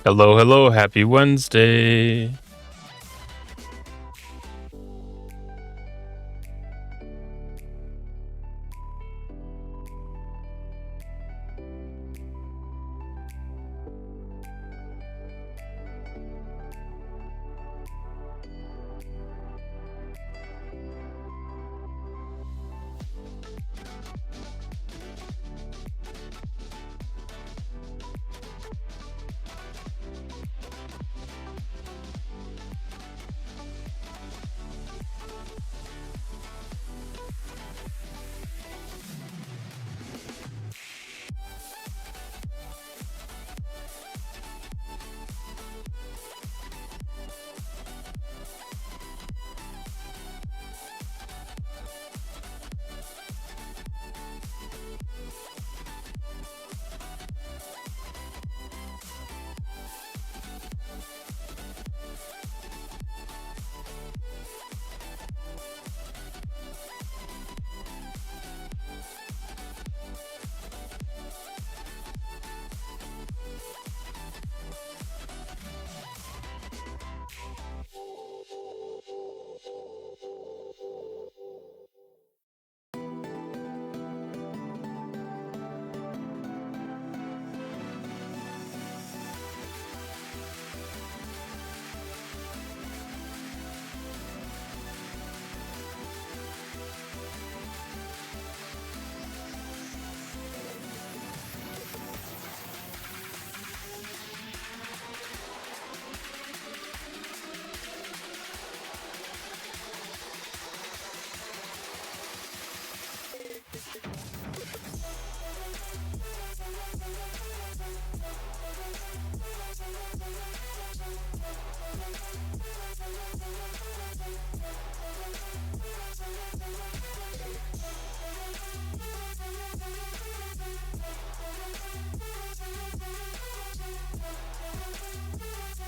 Hello, hello, happy Wednesday.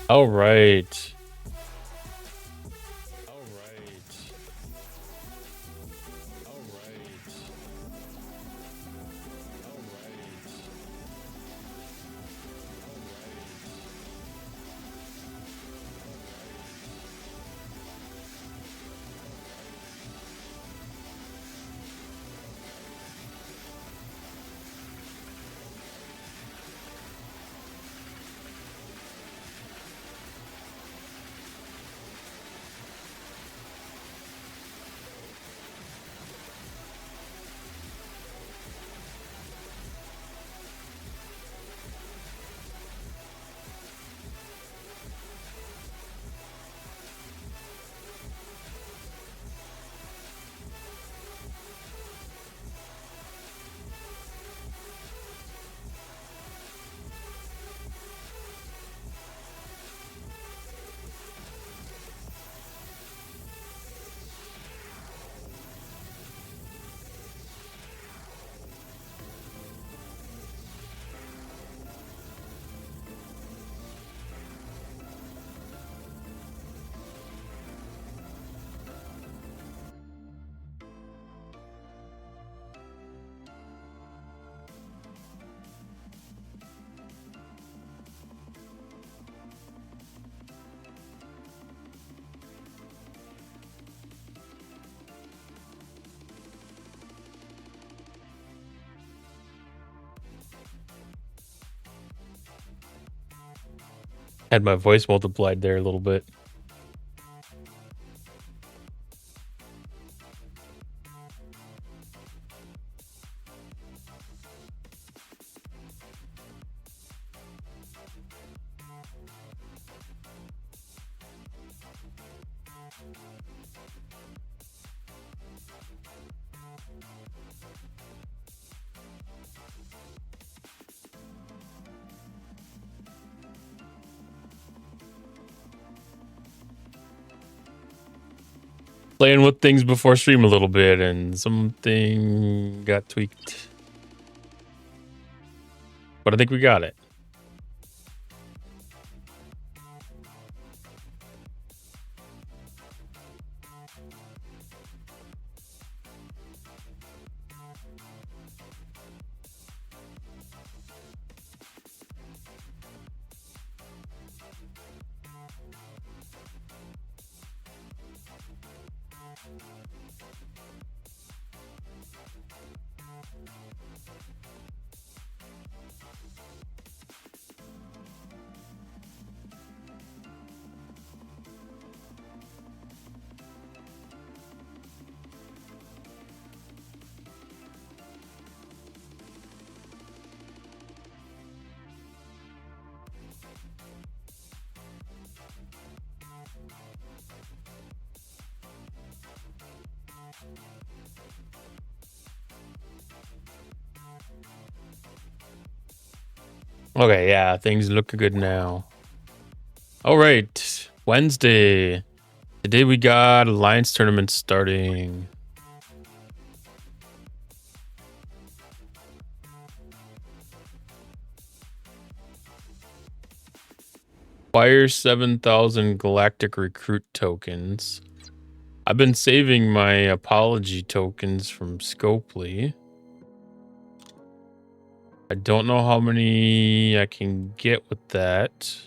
All right. All right. Had my voice multiplied there a little bit. Playing with things before stream a little bit, and something got tweaked. But I think we got it. Okay, yeah, things look good now. All right, Wednesday. Today we got Alliance tournament starting. Acquire 7,000 Galactic Recruit tokens. I've been saving my Apology tokens from Scopely. I don't know how many I can get with that.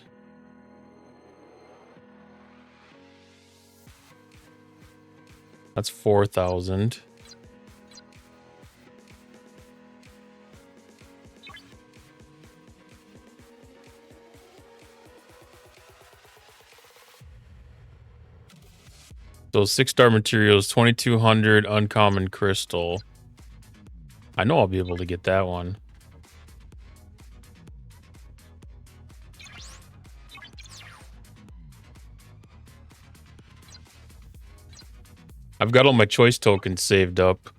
That's 4,000. So 6-star materials, 2,200 uncommon crystal. I know I'll be able to get that one. I've got all my choice tokens saved up.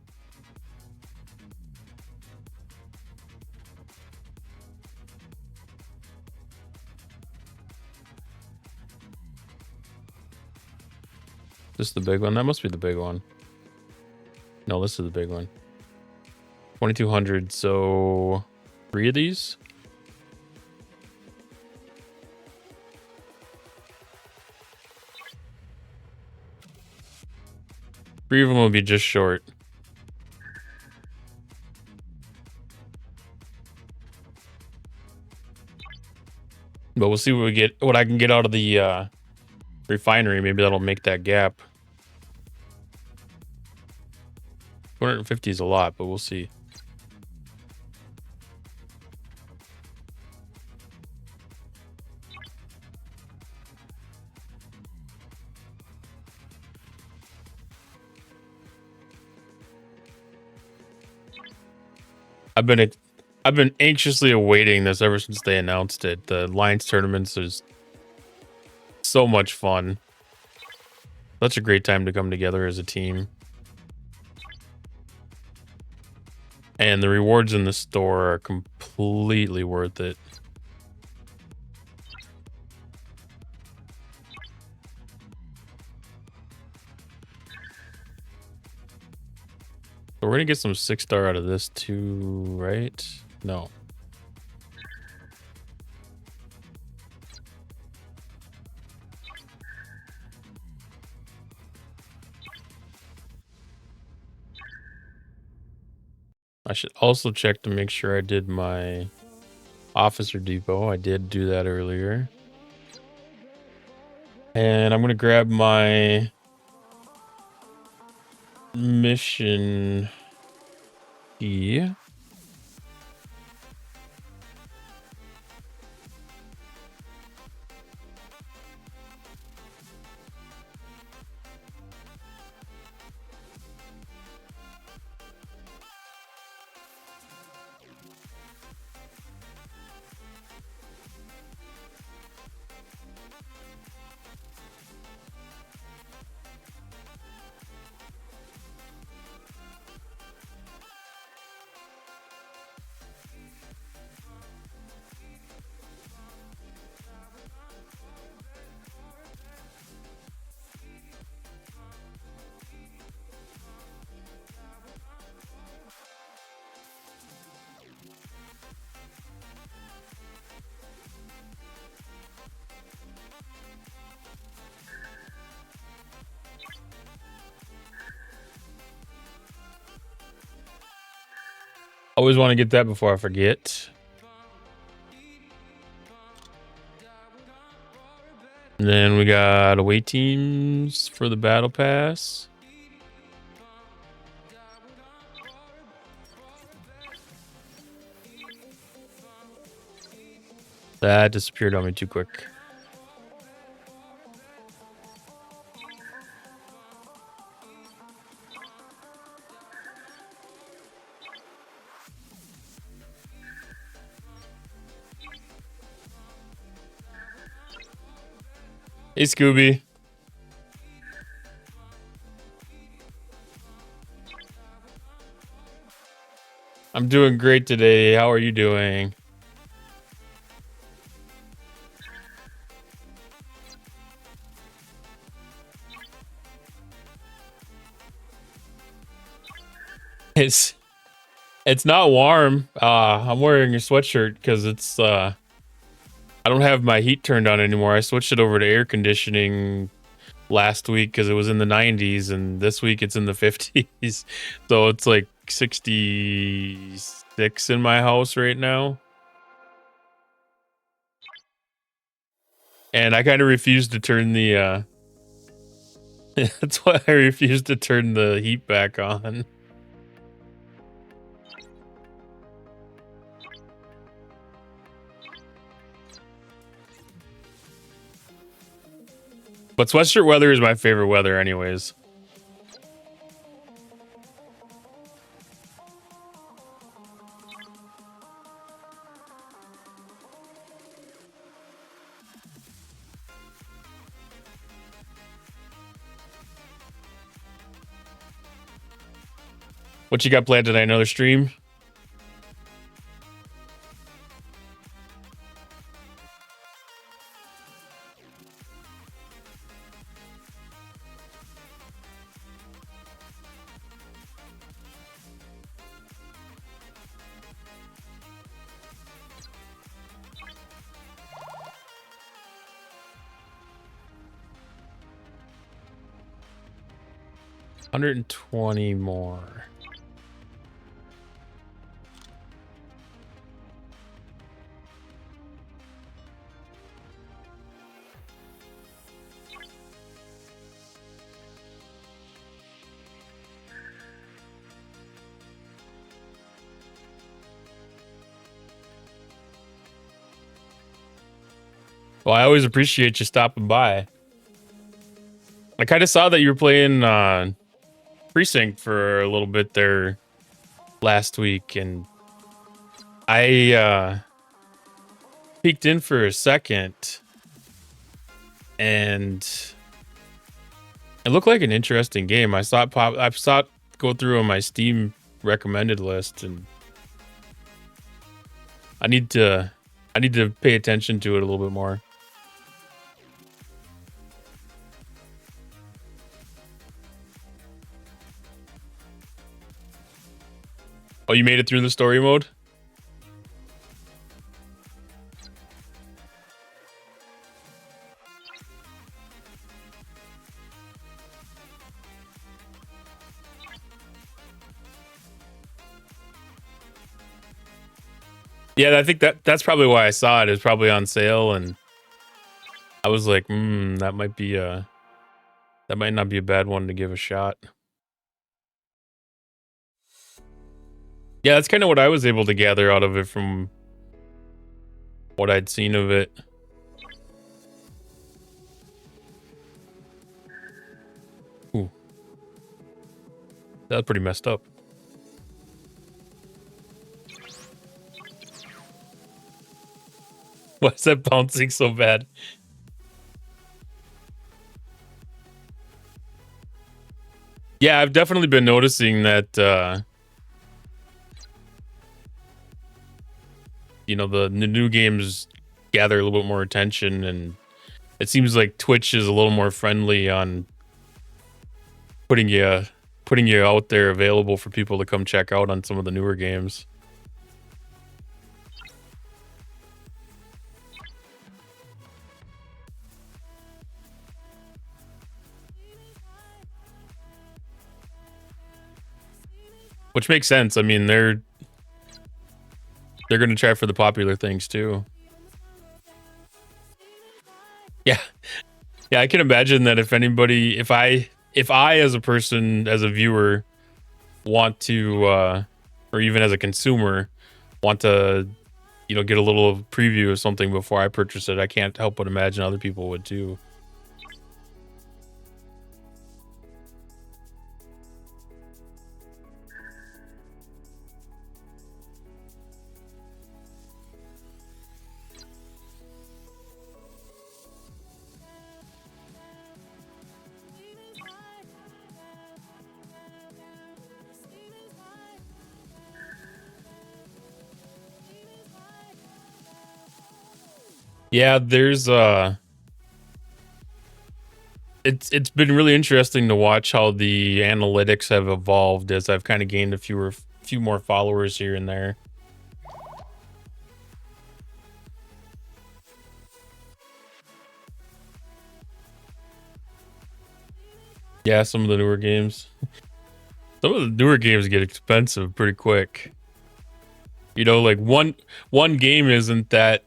This is the big one? That must be the big one. No, this is the big one. 2,200, so 3 of these? Three of them will be just short. But we'll see what we get, what I can get out of the refinery. Maybe that'll make that gap. 250 is a lot, but we'll see. I've been anxiously awaiting this ever since they announced it. The Alliance tournaments is so much fun. Such a great time to come together as a team. And the rewards in the store are completely worth it. So we're gonna get some 6-star out of this too, right? No. I should also check to make sure I did my officer depot. I did do that earlier. And I'm going to grab my mission key. Always want to get that before I forget. And then we got away teams for the battle pass. That disappeared on me too quick. Hey, Scooby. I'm doing great today. How are you doing? It's not warm. I'm wearing a sweatshirt because it's I don't have my heat turned on anymore. I switched it over to air conditioning last week because it was in the 90s, and this week it's in the 50s. So it's like 66 in my house right now. And I kind of refused to turn the that's why I refused to turn the heat back on. But sweatshirt weather is my favorite weather anyways. What you got planned today? Another stream? $120 more. Well, I always appreciate you stopping by. I kind of saw that you were playing Precinct for a little bit there last week, and I peeked in for a second, and it looked like an interesting game. I saw it go through on my Steam recommended list, and I need to pay attention to it a little bit more. Oh, you made it through the story mode? Yeah, I think that's probably why I saw it. It's probably on sale, and I was like, that might not be a bad one to give a shot. Yeah, that's kind of what I was able to gather out of it from what I'd seen of it. Ooh. That's pretty messed up. Why is that bouncing so bad? Yeah, I've definitely been noticing that, you know, the new games gather a little bit more attention, and it seems like Twitch is a little more friendly on putting you out there available for people to come check out on some of the newer games. Which makes sense. I mean, they're They're gonna try for the popular things too. Yeah, yeah. I can imagine that if anybody, if I as a person, as a viewer, want to, or even as a consumer, want to, get a little preview of something before I purchase it, I can't help but imagine other people would too. Yeah, there's it's been really interesting to watch how the analytics have evolved as I've kind of gained few more followers here and there. Yeah, some of the newer games. Some of the newer games get expensive pretty quick. Like one game isn't that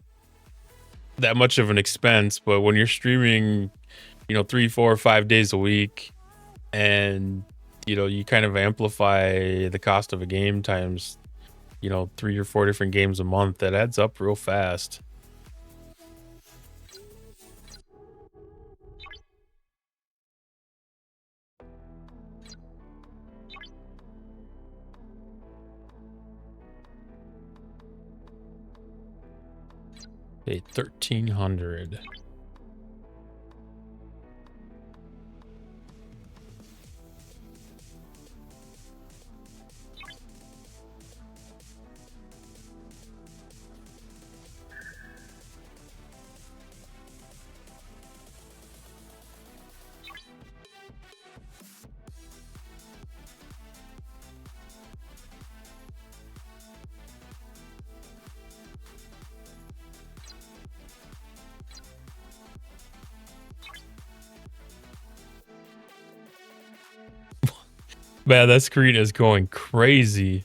much of an expense, but when you're streaming, 3, 4, 5 days a week, and you kind of amplify the cost of a game times, 3 or 4 different games a month, that adds up real fast. Okay, 1,300. Man, that screen is going crazy.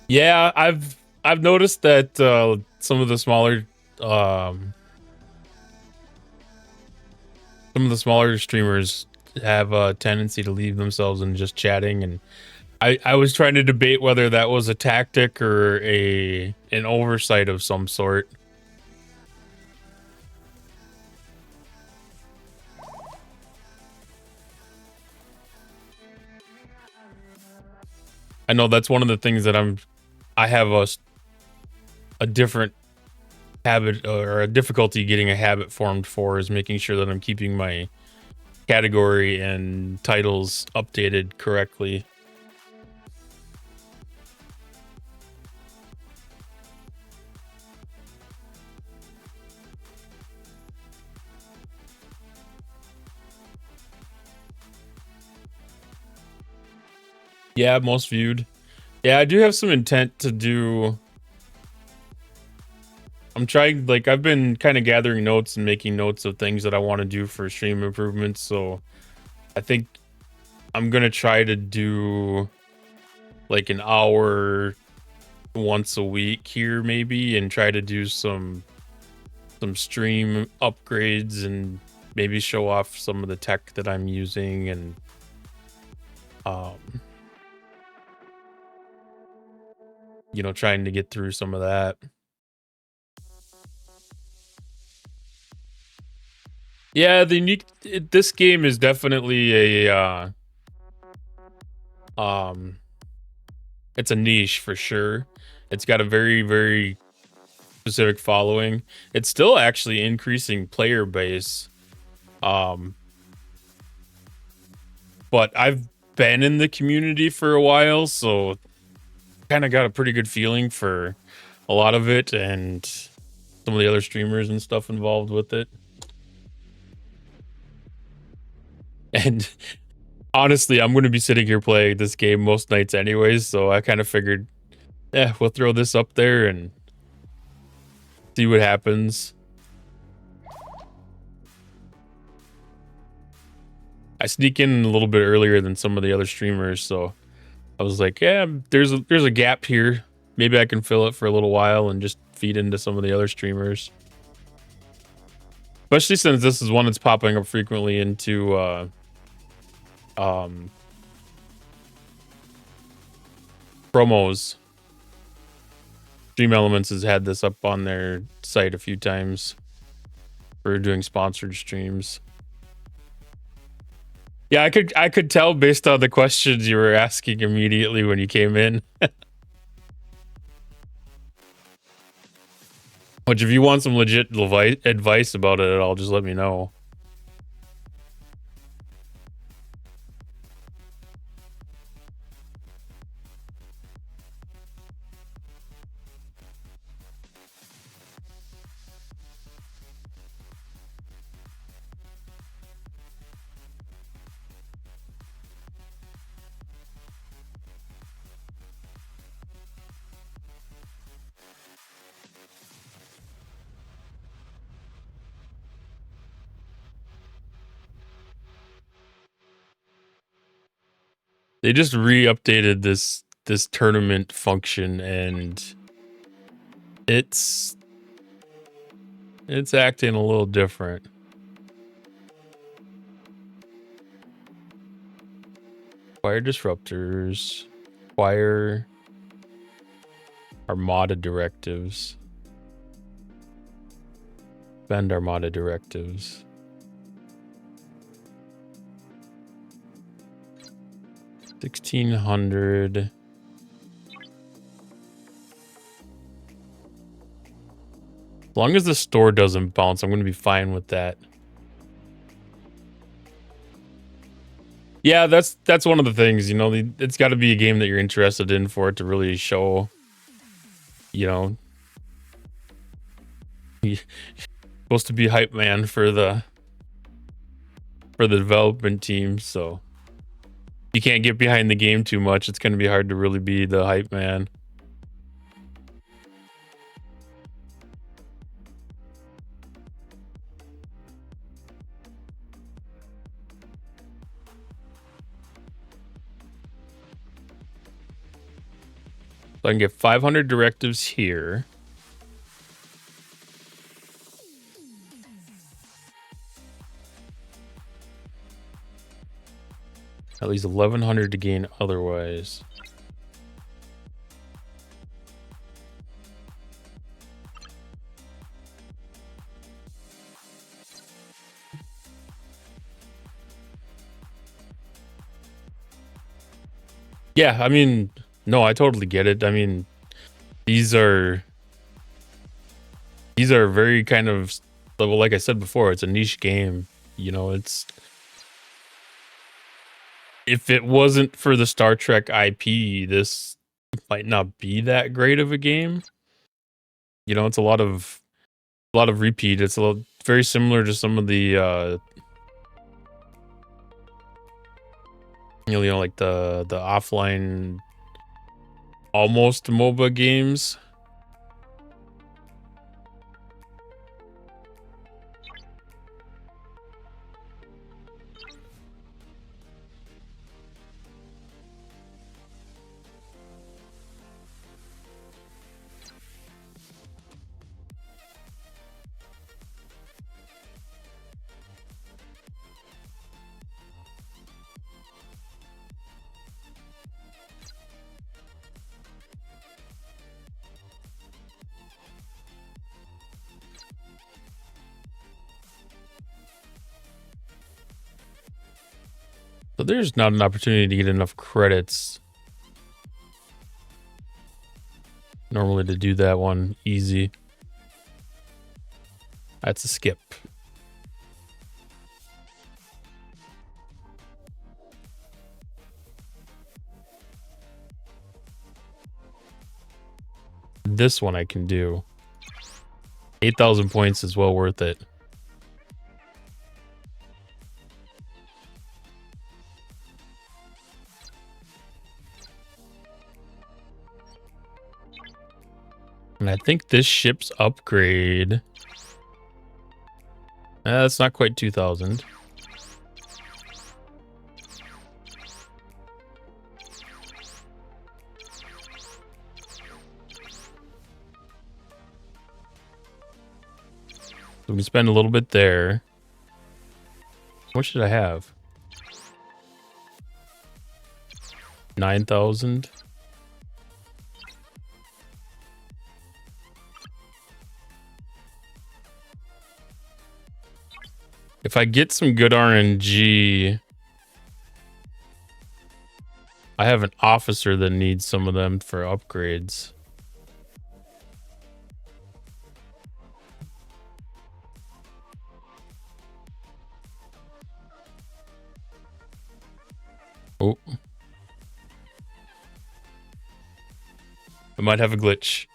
Yeah, I've noticed that um some of the smaller streamers have a tendency to leave themselves in just chatting, and I was trying to debate whether that was a tactic or an oversight of some sort. I know that's one of the things that I have a different habit, or a difficulty getting a habit formed for, is making sure that I'm keeping my category and titles updated correctly. Yeah, most viewed. Yeah, I do have some intent to do. I'm trying, like, I've been kind of gathering notes and making notes of things that I want to do for stream improvements. So I think I'm gonna try to do like an hour once a week here, maybe, and try to do some stream upgrades and maybe show off some of the tech that I'm using, and um trying to get through some of that. Yeah, this game is definitely a um it's a niche for sure. It's got a very, very specific following. It's still actually increasing player base. Um but I've been in the community for a while, so kind of got a pretty good feeling for a lot of it and some of the other streamers and stuff involved with it. And honestly, I'm going to be sitting here playing this game most nights anyways, so I kind of figured, we'll throw this up there, and See what happens. I sneak in a little bit earlier than some of the other streamers, so I was like, yeah, there's a gap here. Maybe I can fill it for a little while and just feed into some of the other streamers. Especially since this is one that's popping up frequently into promos. Stream Elements has had this up on their site a few times for doing sponsored streams. Yeah, I could tell based on the questions you were asking immediately when you came in. Which, if you want some legit advice about it at all, just let me know. They just re-updated this tournament function, and it's acting a little different. Fire disruptors, fire armada directives, bend armada directives. 1600. As long as the store doesn't bounce, I'm going to be fine with that. Yeah, that's one of the things, you know, it's got to be a game that you're interested in for it to really show, you know, you're supposed to be hype man for the development team, so you can't get behind the game too much. It's going to be hard to really be the hype man. So I can get 500 directives here. At least 1100 to gain otherwise. Yeah, I mean, no, I totally get it. I mean, these are very kind of, well, like I said before, it's a niche game. You know, it's, if it wasn't for the Star Trek IP, this might not be that great of a game. You know, it's a lot of repeat. It's very similar to some of the you know, like the offline almost MOBA games. So there's not an opportunity to get enough credits normally to do that one easy. That's a skip. This one I can do. 8,000 points is well worth it. And I think this ship's upgrade. That's not quite 2,000. So we can spend a little bit there. What should I have? 9,000. If I get some good RNG, I have an officer that needs some of them for upgrades. Oh. I might have a glitch.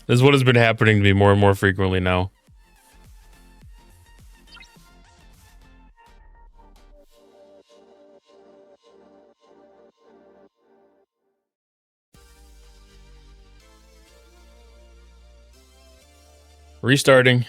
This is what has been happening to me more and more frequently now. Restarting.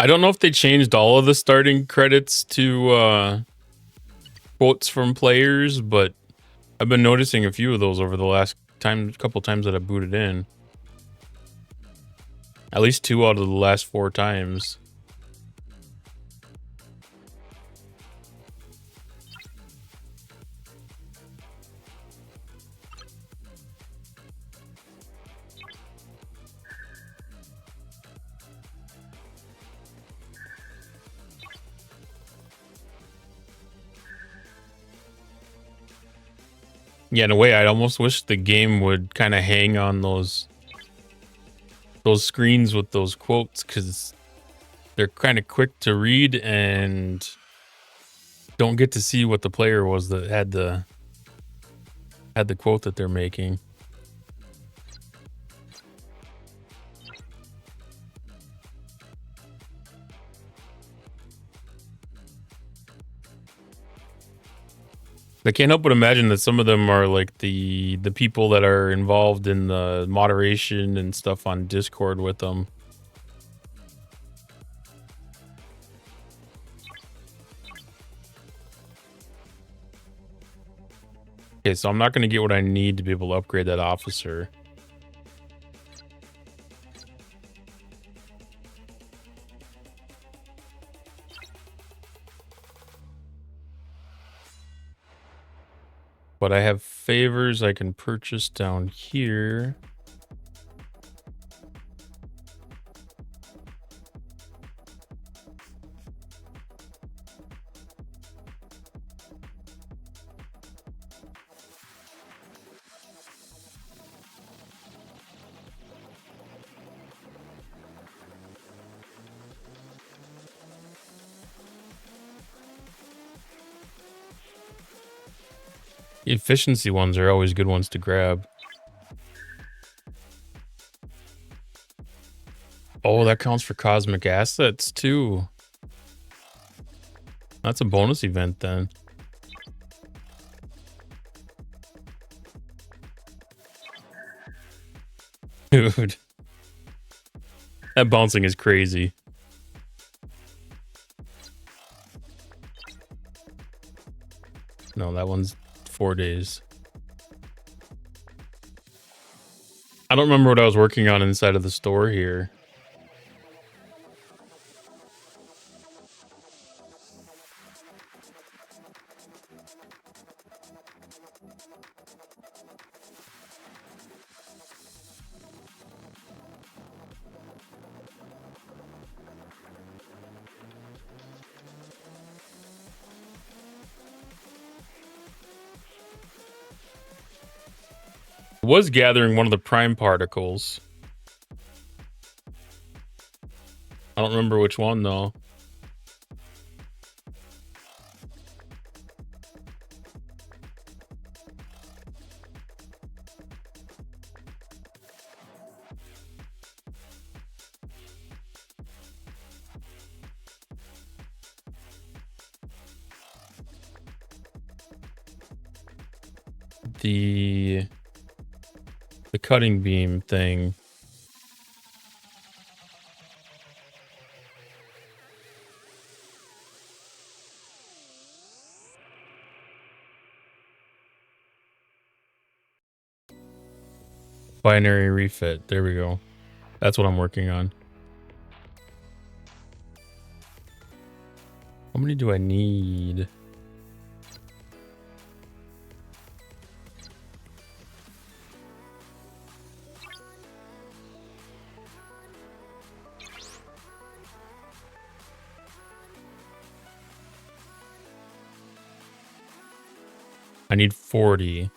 I don't know if they changed all of the starting credits to quotes from players, but I've been noticing a few of those over the last couple times that I booted in. At least 2 out of the last 4 times. Yeah, in a way, I almost wish the game would kind of hang on those screens with those quotes, because they're kind of quick to read and don't get to see what the player was that had the quote that they're making. I can't help but imagine that some of them are like the people that are involved in the moderation and stuff on Discord with them. Okay, so I'm not going to get what I need to be able to upgrade that officer. But I have favors I can purchase down here. The efficiency ones are always good ones to grab. Oh, that counts for cosmic assets too. That's a bonus event then. Dude. That bouncing is crazy. No, that one's 4 days. I don't remember what I was working on inside of the store here. was gathering one of the prime particles. I don't remember which one though. The cutting beam thing. Binary refit. There we go. That's what I'm working on. How many do I need? I need 40.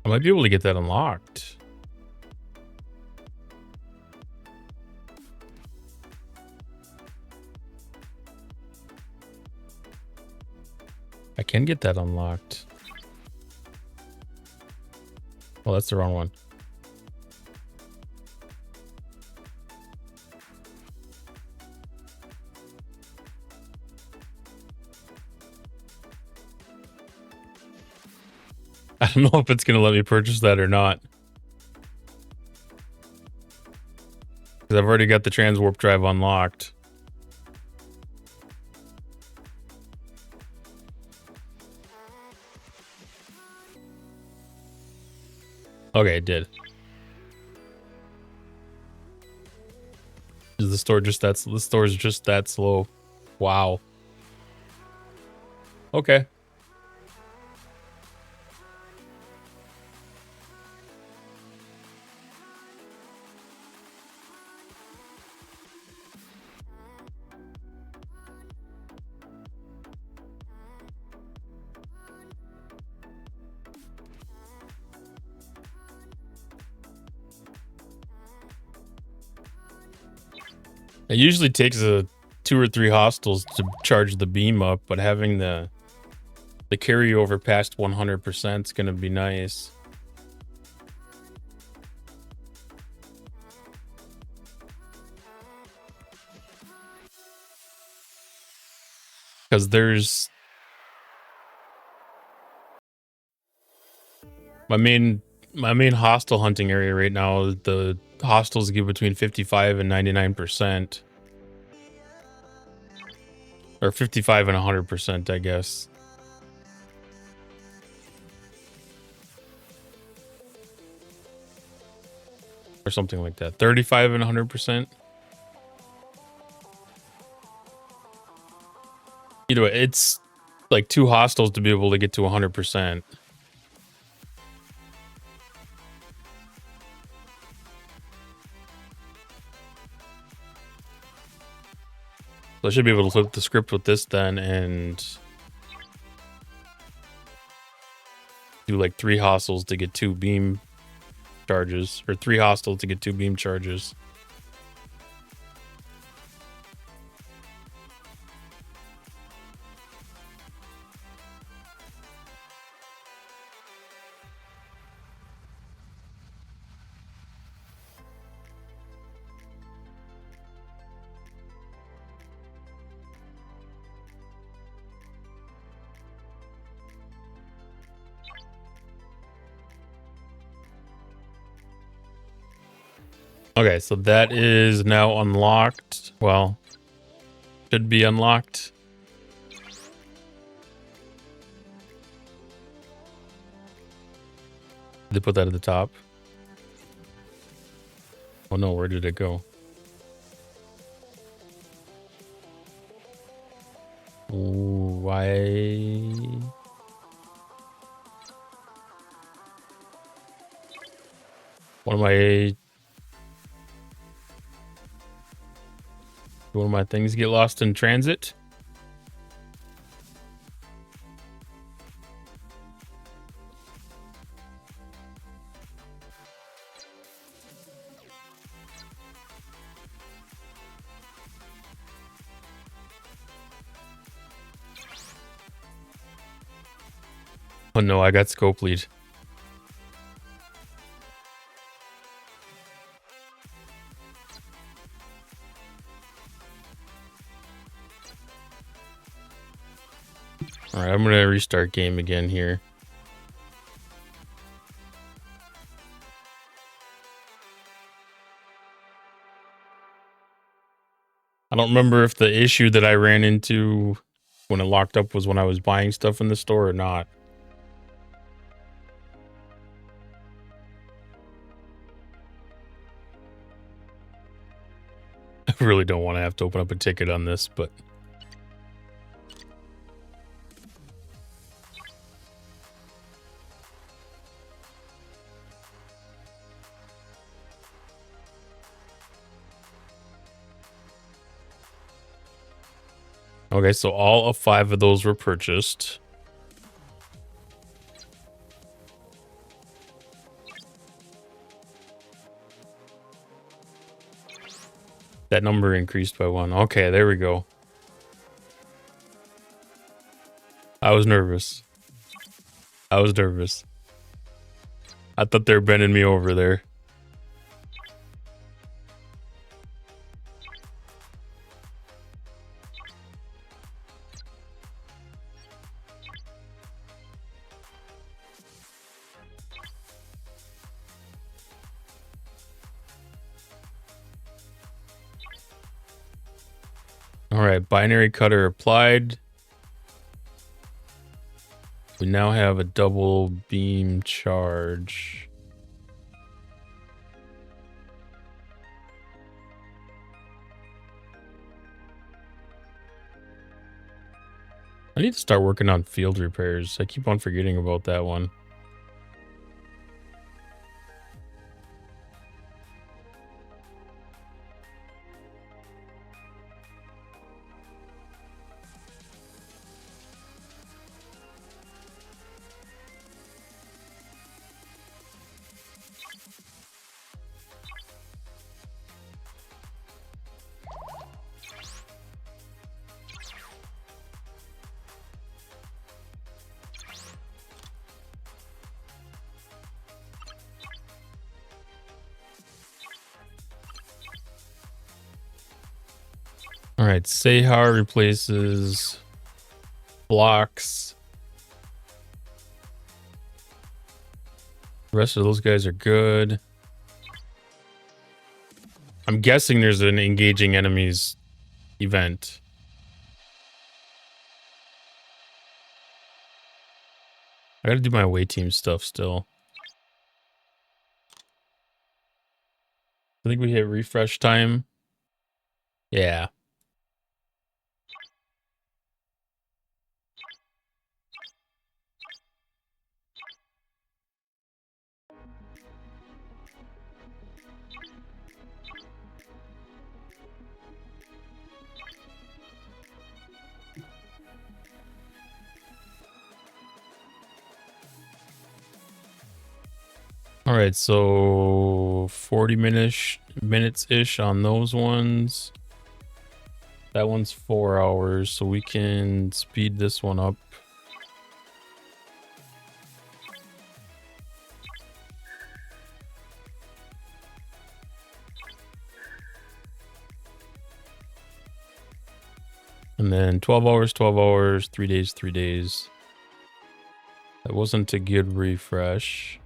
I might be able to get that unlocked. I can get that unlocked. Oh, that's the wrong one. I don't know if it's going to let me purchase that or not. Because I've already got the transwarp drive unlocked. Okay, it did. Is the store just that? The store's just that slow. Wow. Okay. It usually takes 2 or 3 hostiles to charge the beam up, but having the carryover past 100% is going to be nice. Because there's my main hostile hunting area right now. The hostiles give between 55 and 99%, or 55 and 100%, I guess. Or something like that. 35 and 100%. You know, it's like 2 hostiles to be able to get to 100%. So I should be able to flip the script with this then and do like 3 hostiles to get 2 beam charges, or 3 hostiles to get 2 beam charges. Okay, so that is now unlocked. Well, should be unlocked. They put that at the top. Oh no, where did it go? Ooh, why? One of my things get lost in transit? Oh no, I got scope lead. All right, I'm gonna restart game again here. I don't remember if the issue that I ran into when it locked up was when I was buying stuff in the store or not. I really don't want to have to open up a ticket on this, but... Okay, so all of 5 of those were purchased. That number increased by 1. Okay, there we go. I was nervous. I thought they were bending me over there. All right, binary cutter applied. We now have a double beam charge. I need to start working on field repairs. I keep on forgetting about that one. All right, Sehar replaces blocks. The rest of those guys are good. I'm guessing there's an engaging enemies event. I gotta do my away team stuff still. I think we hit refresh time. Yeah. All right, so 40 minutes-ish on those ones. That one's 4 hours, so we can speed this one up. And then 12 hours, 3 days, 3 days. That wasn't a good refresh.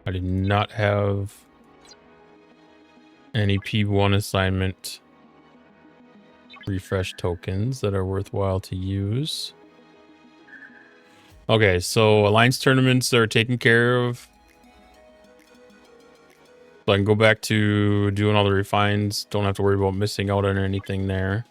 I did not have any P1 assignment refresh tokens that are worthwhile to use. Okay, so alliance tournaments are taken care of. So I can go back to doing all the refines. Don't have to worry about missing out on anything there.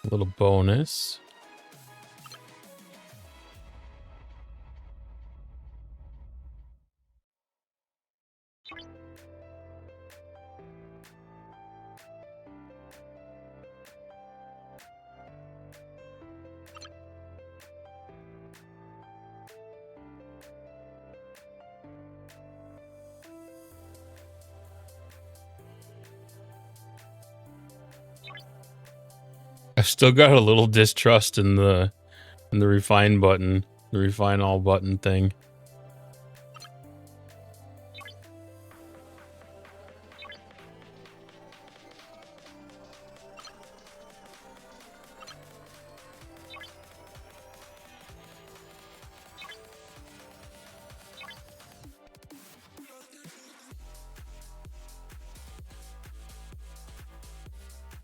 A little bonus. I've still got a little distrust in the refine button, the refine all button thing.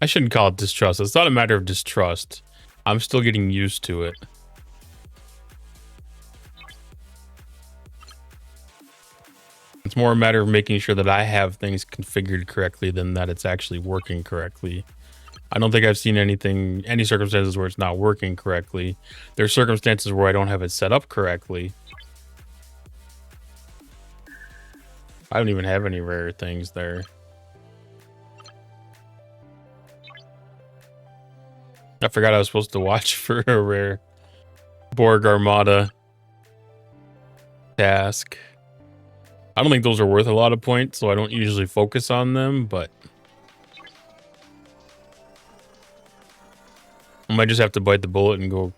I shouldn't call it distrust. It's not a matter of distrust. I'm still getting used to it. It's more a matter of making sure that I have things configured correctly than that it's actually working correctly. I don't think I've seen any circumstances where it's not working correctly. There are circumstances where I don't have it set up correctly. I don't even have any rare things there. I forgot I was supposed to watch for a rare Borg Armada task. I don't think those are worth a lot of points, so I don't usually focus on them, but I might just have to bite the bullet and go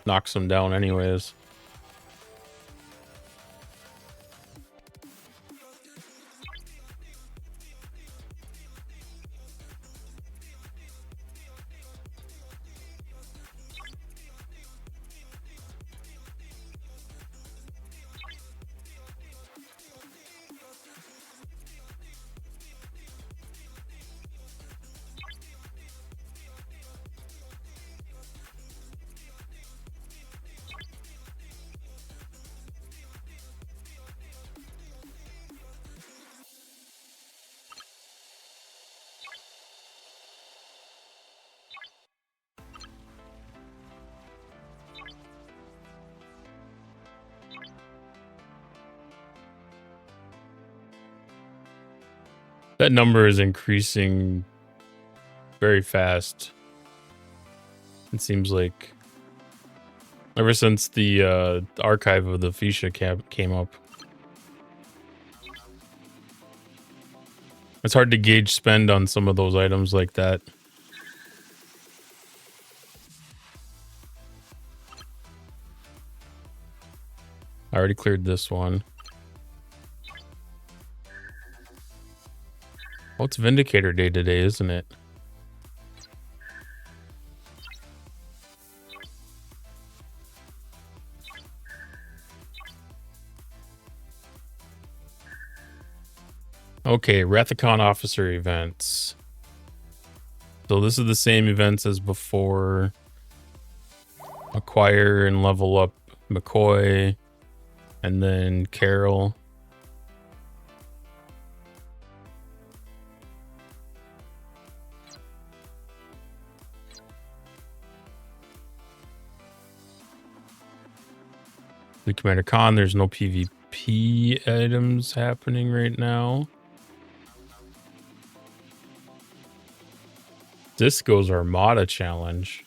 knock some down anyways. That number is increasing very fast. It seems like ever since the archive of the Fuchsia came up. It's hard to gauge spend on some of those items like that. I already cleared this one. Well, it's Vindicator Day today, isn't it? Okay, Rathacon officer events. So this is the same events as before. Acquire and level up McCoy, and then Carol. The Commander Khan, there's no PvP items happening right now. Disco's Armada challenge.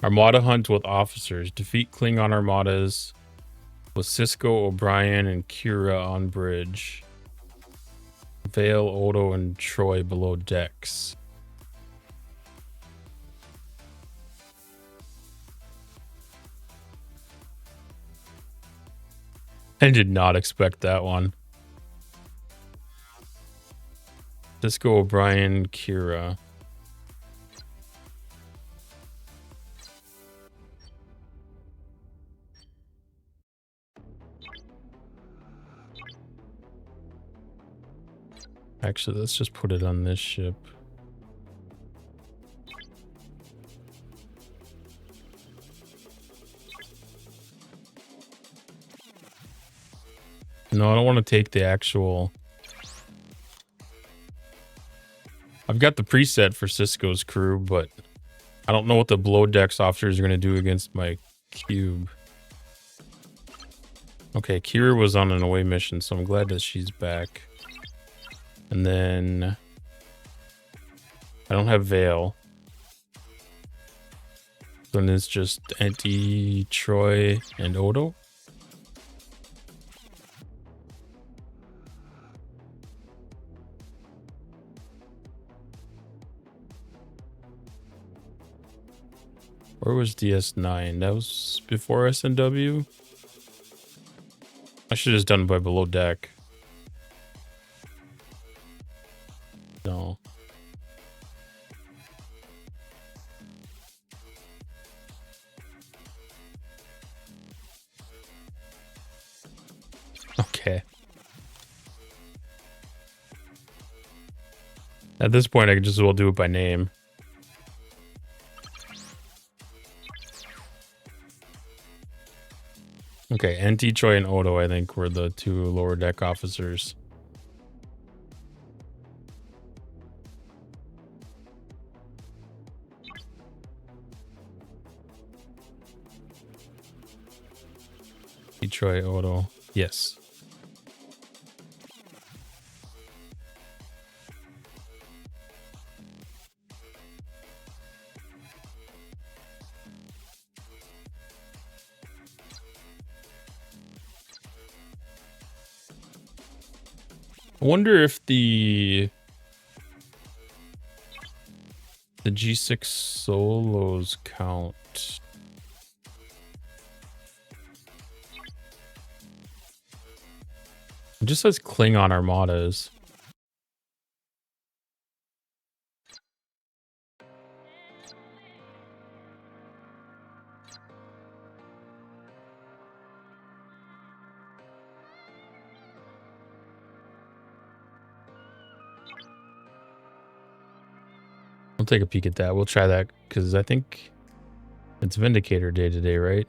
Armada hunt with officers. Defeat Klingon armadas with Cisco, O'Brien, and Kira on bridge. Vale, Odo, and Troy below decks. I did not expect that one. Cisco, O'Brien, Kira. Actually, let's just put it on this ship. No, I don't want to take the actual... I've got the preset for Cisco's crew, but I don't know what the below decks officers are going to do against my cube. Okay, Kira was on an away mission, so I'm glad that she's back. And then I don't have Vale. Then it's just Anti, Troy, and Odo. Where was DS9? That was before SNW? I should have just done it by below deck. No. Okay. At this point, I could just as well do it by name. Okay, NT, Troy, and Odo, I think, were the two lower deck officers. Troy, Odo. Yes. I wonder if the G6 solos count. It just says Klingon armadas. We'll take a peek at that. We'll try that because I think it's Vindicator Day today, right?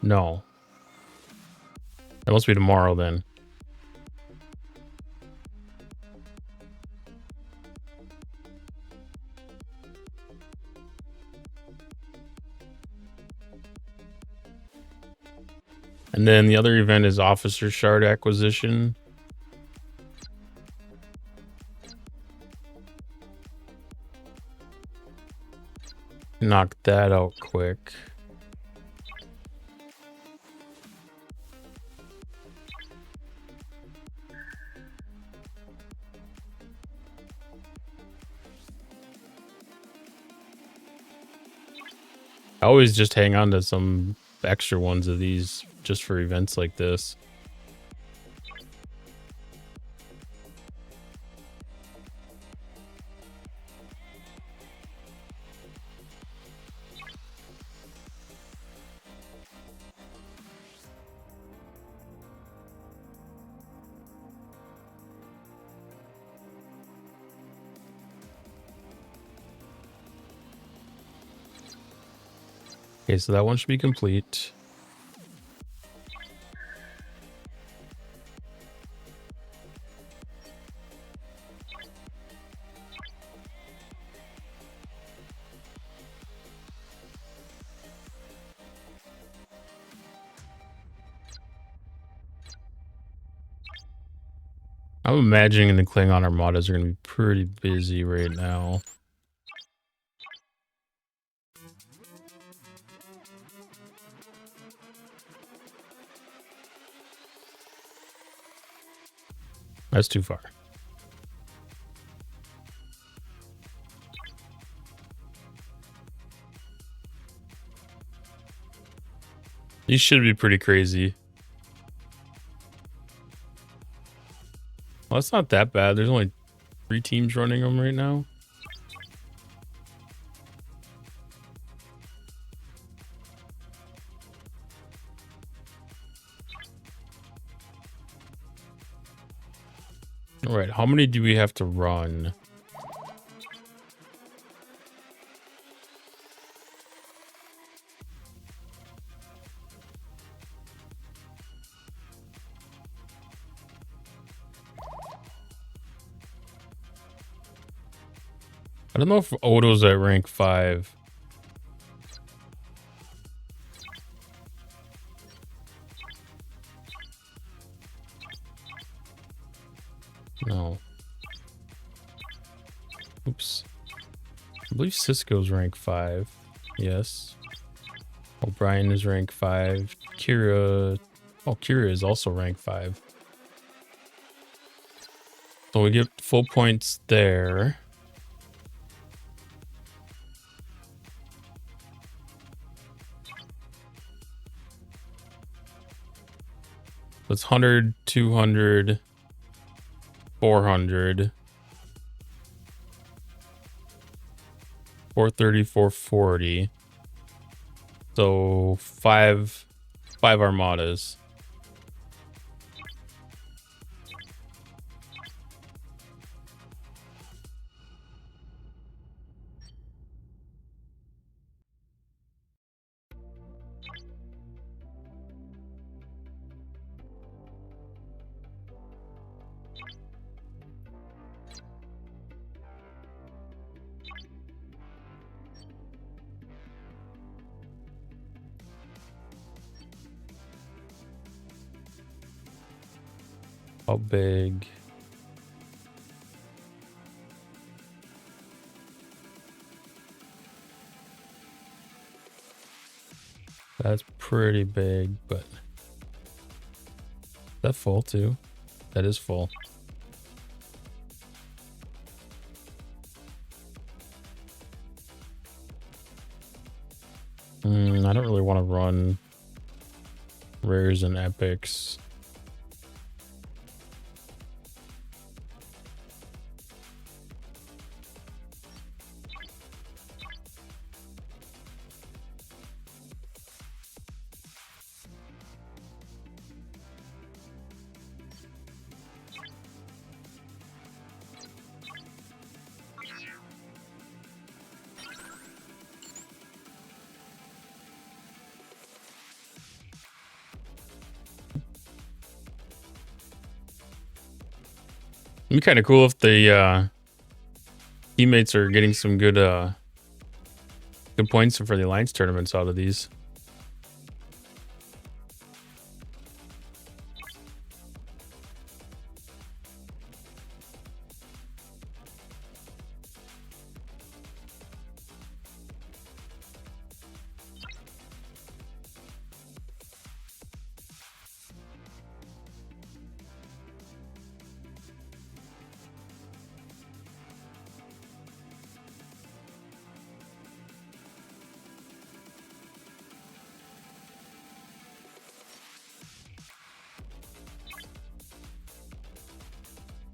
No. That must be tomorrow then. And then the other event is Officer Shard Acquisition. Knock that out quick. I always just hang on to some extra ones of these just for events like this. Okay, so that one should be complete. I'm imagining the Klingon armadas are going to be pretty busy right now. That's too far. These should be pretty crazy. Well, it's not that bad. There's only 3 teams running them right now. All right, how many do we have to run? I don't know if Odo's at rank 5. No. Oops. I believe Cisco's rank 5. Yes. O'Brien is rank 5. Kira... Oh, Kira is also rank 5. So we get full points there. That's 100, 200, 400, 430, 440. So five armadas. How big? That's pretty big, but that's full too. That is full. I don't really want to run rares and epics. It'd be kind of cool if the teammates are getting some good good points for the alliance tournaments out of these.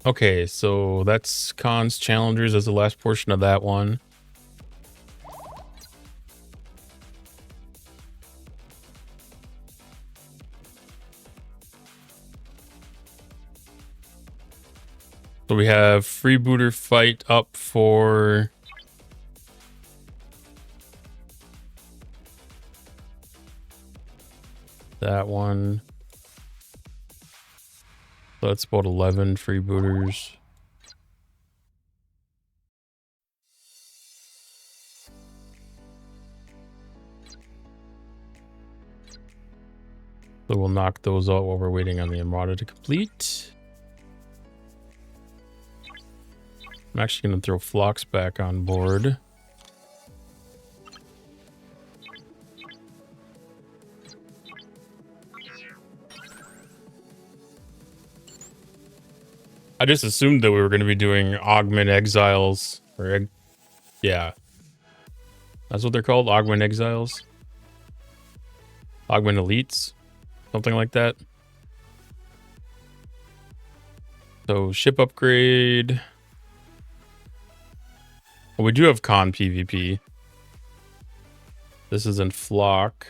Okay, so that's cons challengers as the last portion of that one. So we have freebooter fight up for that one. So that's about 11 freebooters. So we'll knock those out while we're waiting on the Armada to complete. I'm actually going to throw Phlox back on board. I just assumed that we were going to be doing Augment Exiles. Yeah. That's what they're called? Augment Exiles? Augment Elites? Something like that. So, ship upgrade. Well, we do have con PvP. This is in Flock.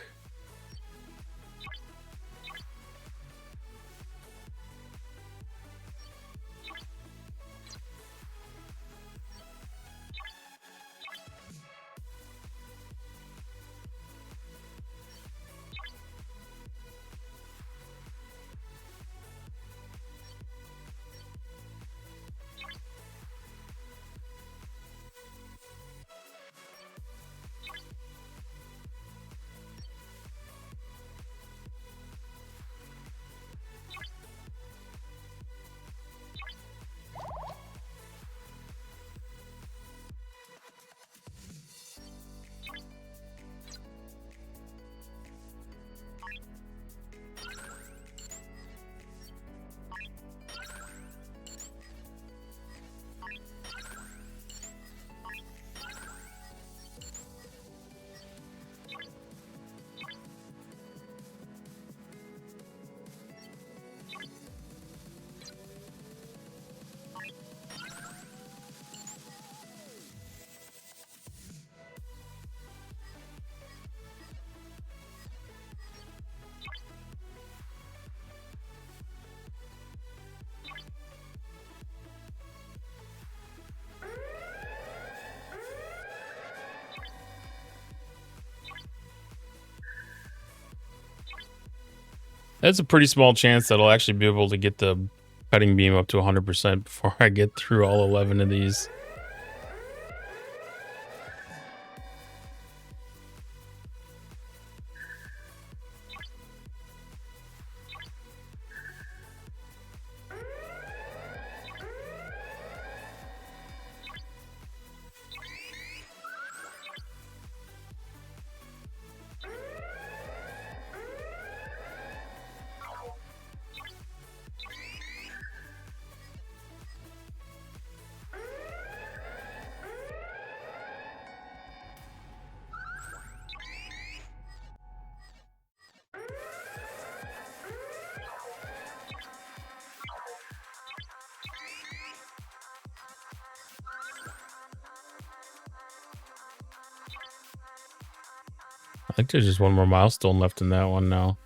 That's a pretty small chance that I'll actually be able to get the cutting beam up to 100% before I get through all 11 of these. I think there's just one more milestone left in that one now.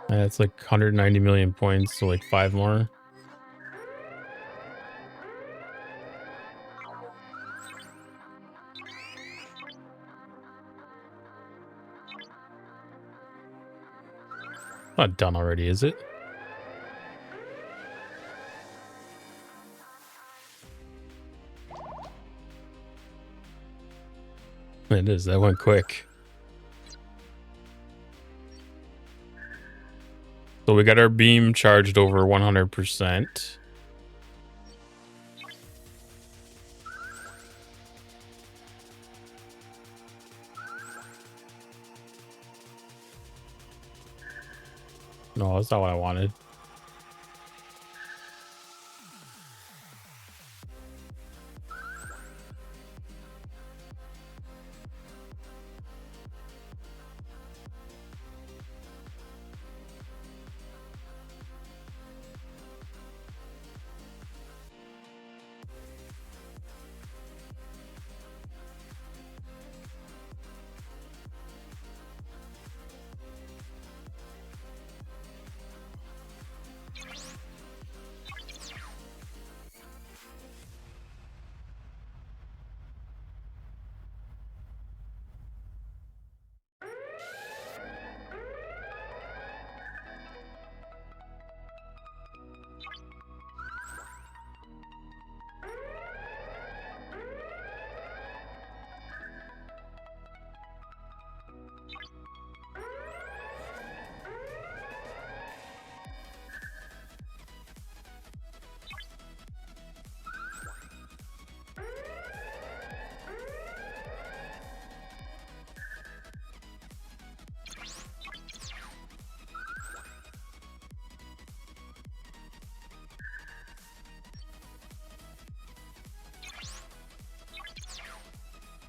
It's like 190 million points, so like 5 more. Not done already, is it? It is. That went quick. So we got our beam charged over 100%. No, that's not what I wanted.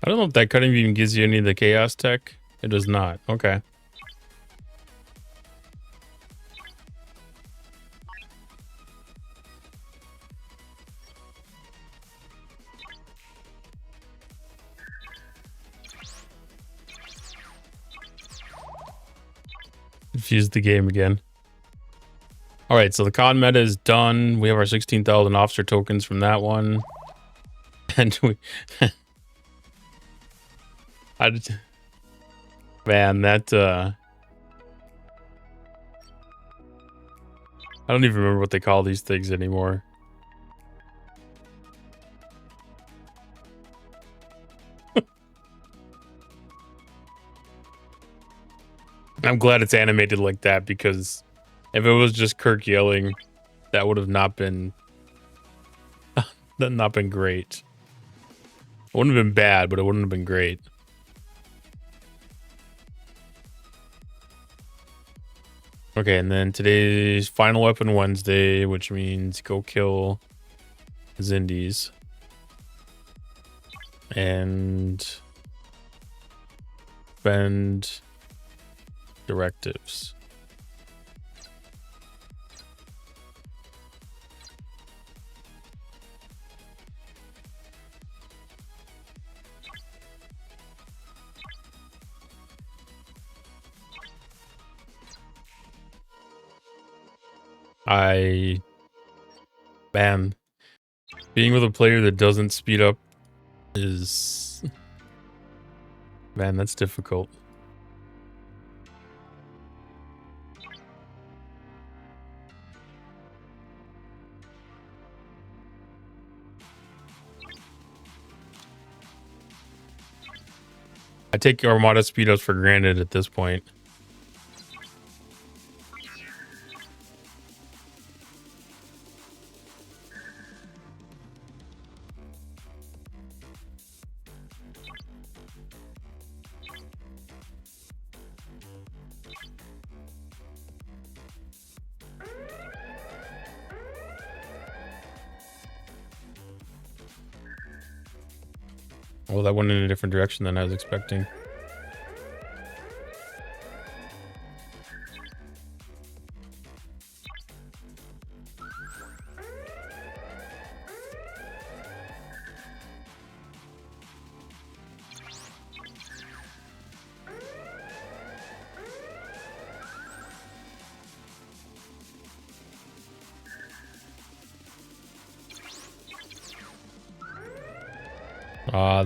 I don't know if that cutting beam gives you any of the chaos tech. It does not. Okay. Confused the game again. All right, so the con meta is done. We have our 16,000 officer tokens from that one. And we... Man, that... I don't even remember what they call these things anymore. I'm glad it's animated like that, because if it was just Kirk yelling, that would have not been great. It wouldn't have been bad, but it wouldn't have been great. Okay, and then today's Final Weapon Wednesday, which means go kill Zindies. And spend directives. Man, being with a player that doesn't speed up is, man, that's difficult. I take Armada speed ups for granted at this point. Well, that went in a different direction than I was expecting.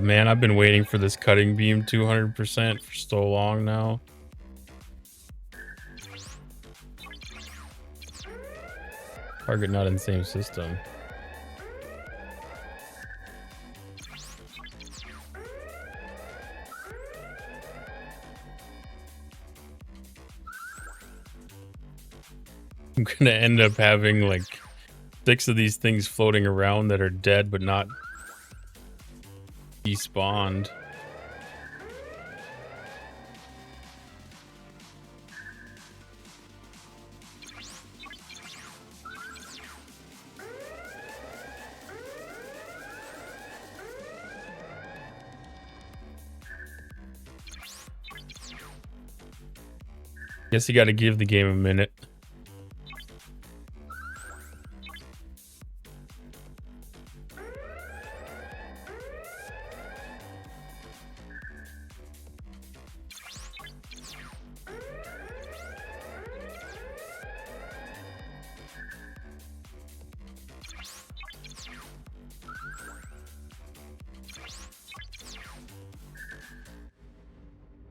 Man, I've been waiting for this cutting beam 200% for so long now. Target not in the same system. I'm gonna end up having like 6 of these things floating around that are dead but not despawned. Guess you gotta give the game a minute.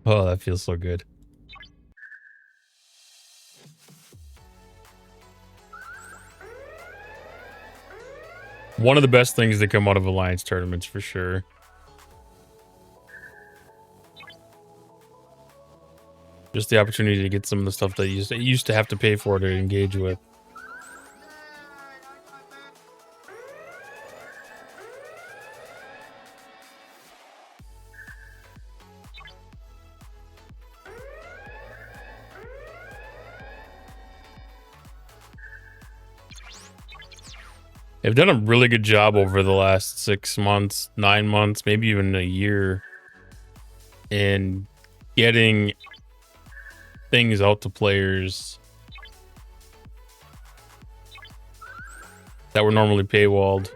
Oh, that feels so good. One of the best things that come out of Alliance tournaments for sure. Just the opportunity to get some of the stuff that you used to have to pay for to engage with. They've done a really good job over the last 6 months, 9 months, maybe even a year in getting things out to players that were normally paywalled.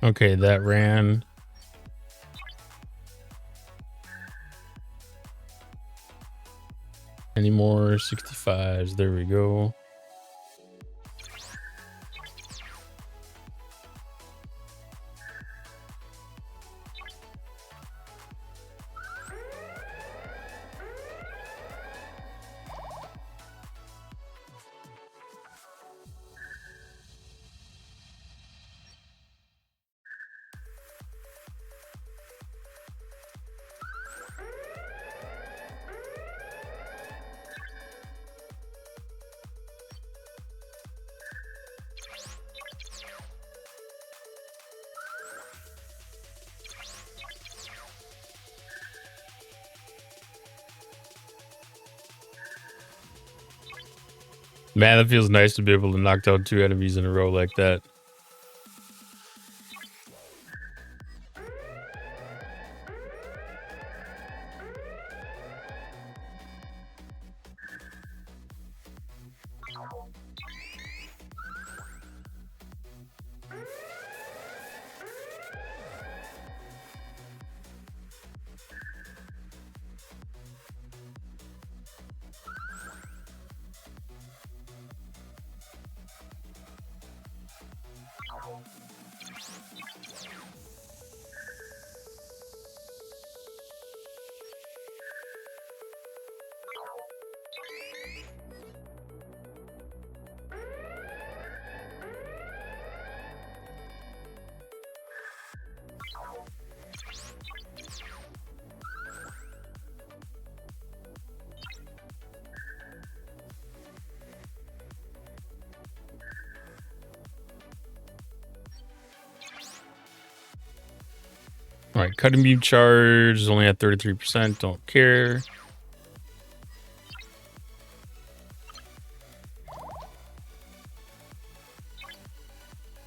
Okay, that ran. Any more 65s? There we go. Man, that feels nice to be able to knock down 2 enemies in a row like that. All right, cutting beam charge is only at 33%. Don't care.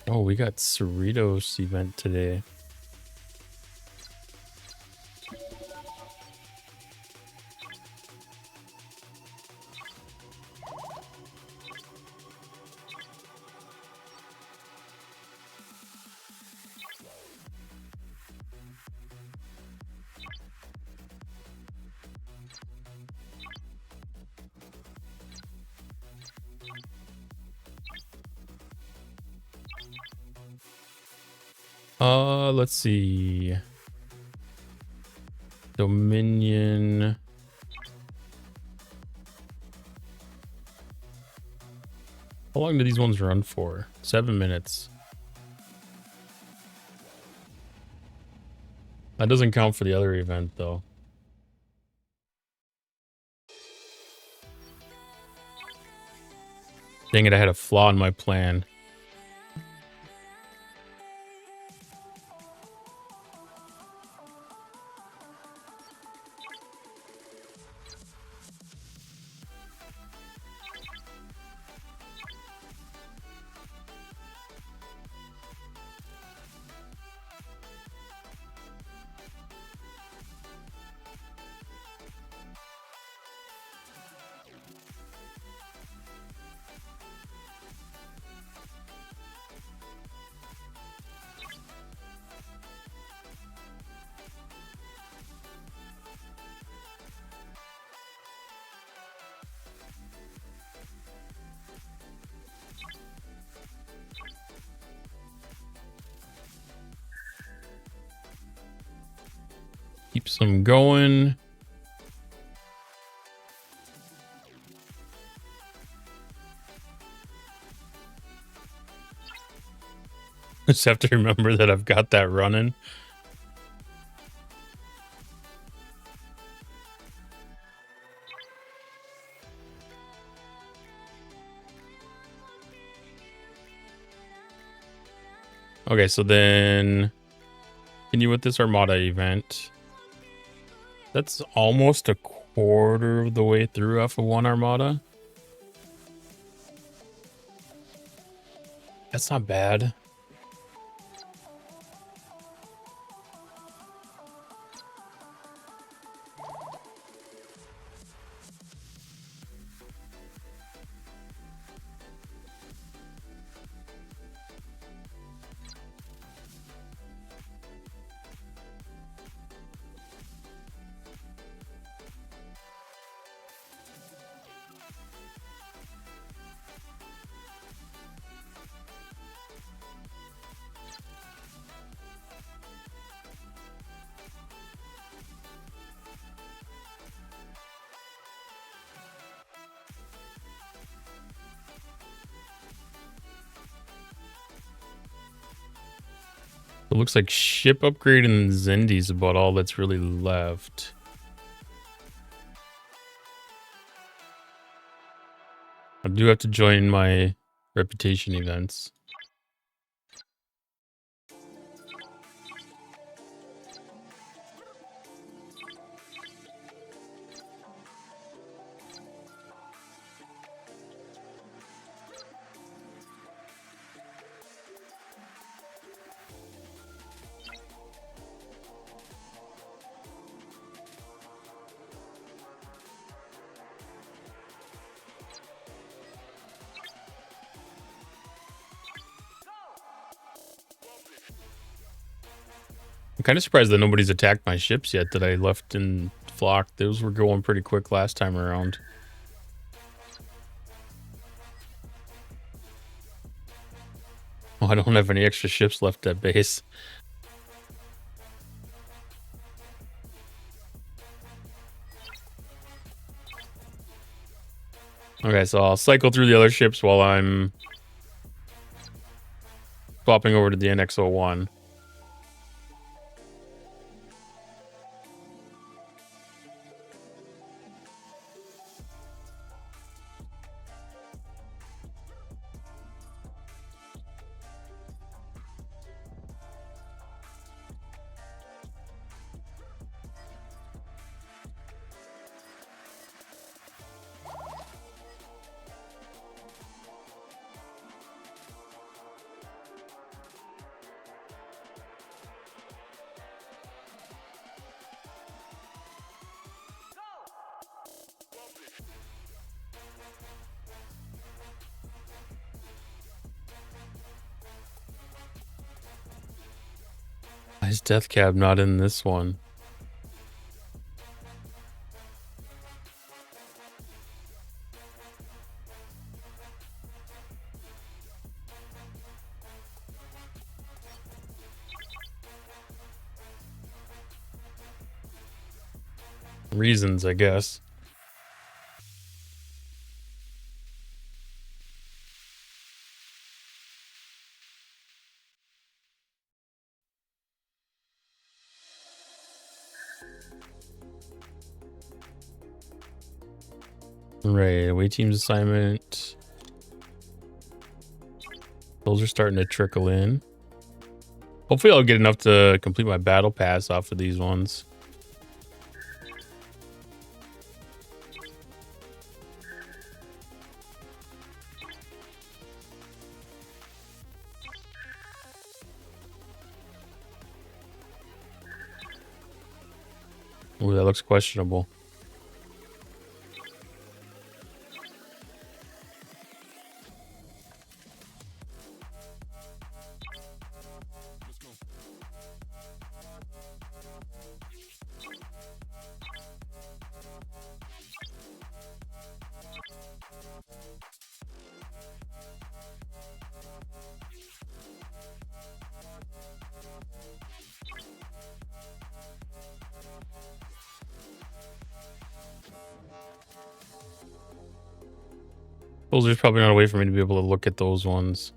Oh, we got Cerritos event today. Let's see. Dominion. How long do these ones run for? 7 minutes. That doesn't count for the other event, though. Dang it, I had a flaw in my plan. Keeps them going. Just have to remember that I've got that running. Okay, so then continue with this Armada event. That's almost a quarter of the way through off of one Armada. That's not bad. It looks like ship upgrade and Zendi's about all that's really left. I do have to join my reputation events. I'm kind of surprised that nobody's attacked my ships yet that I left in flock. Those were going pretty quick last time around. Oh, I don't have any extra ships left at base. Okay, so I'll cycle through the other ships while I'm swapping over to the NX-01. Why is Death Cab not in this one? Reasons, I guess. Right, away team's assignment. Those are starting to trickle in. Hopefully I'll get enough to complete my battle pass off of these ones. Ooh, that looks questionable. Well, there's probably not a way for me to be able to look at those ones.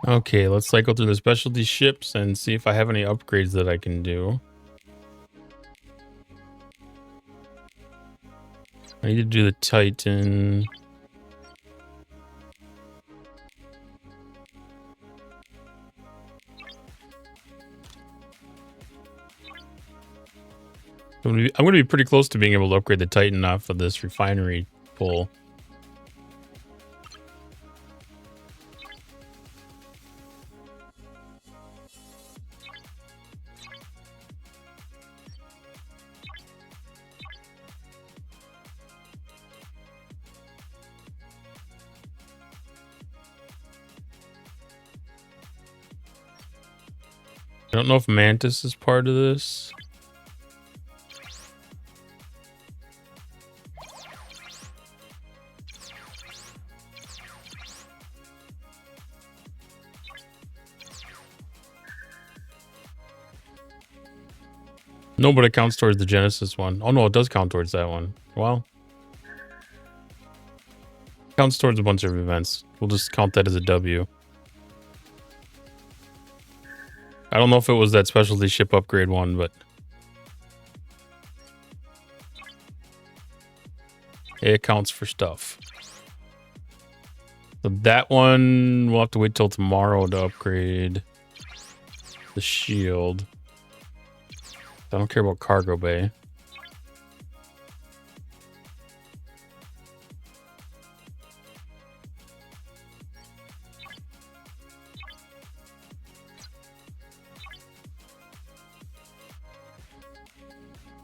Okay, let's cycle through the specialty ships and see if I have any upgrades that I can do. I need to do the Titan. I'm going to be pretty close to being able to upgrade the Titan off of this refinery pull. I don't know if Mantis is part of this. No, but it counts towards the Genesis one. Oh no, it does count towards that one. Well, counts towards a bunch of events. We'll just count that as a W. I don't know if it was that specialty ship upgrade one, but it counts for stuff. So that one, we'll have to wait till tomorrow to upgrade the shield. I don't care about cargo bay.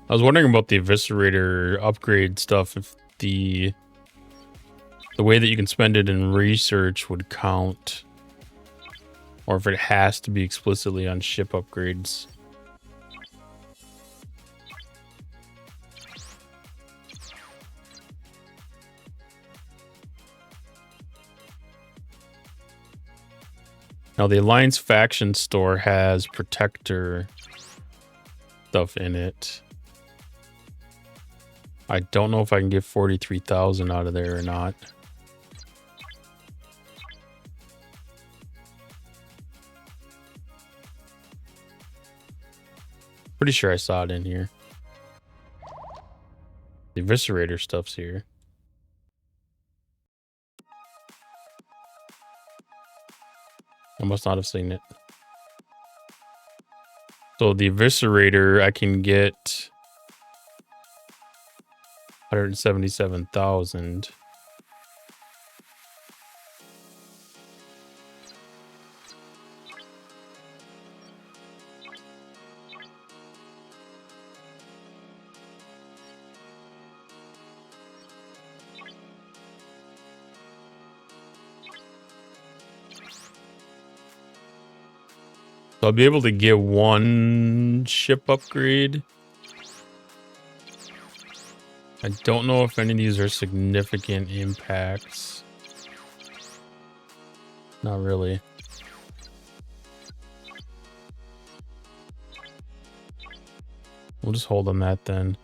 I was wondering about the eviscerator upgrade stuff, if the way that you can spend it in research would count, or if it has to be explicitly on ship upgrades. Now the Alliance faction store has protector stuff in it. I don't know if I can get 43,000 out of there or not. Pretty sure I saw it in here. The eviscerator stuff's here. I must not have seen it. So the eviscerator, I can get 177,000. So I'll be able to get one ship upgrade. I don't know if any of these are significant impacts. Not really. We'll just hold on that then.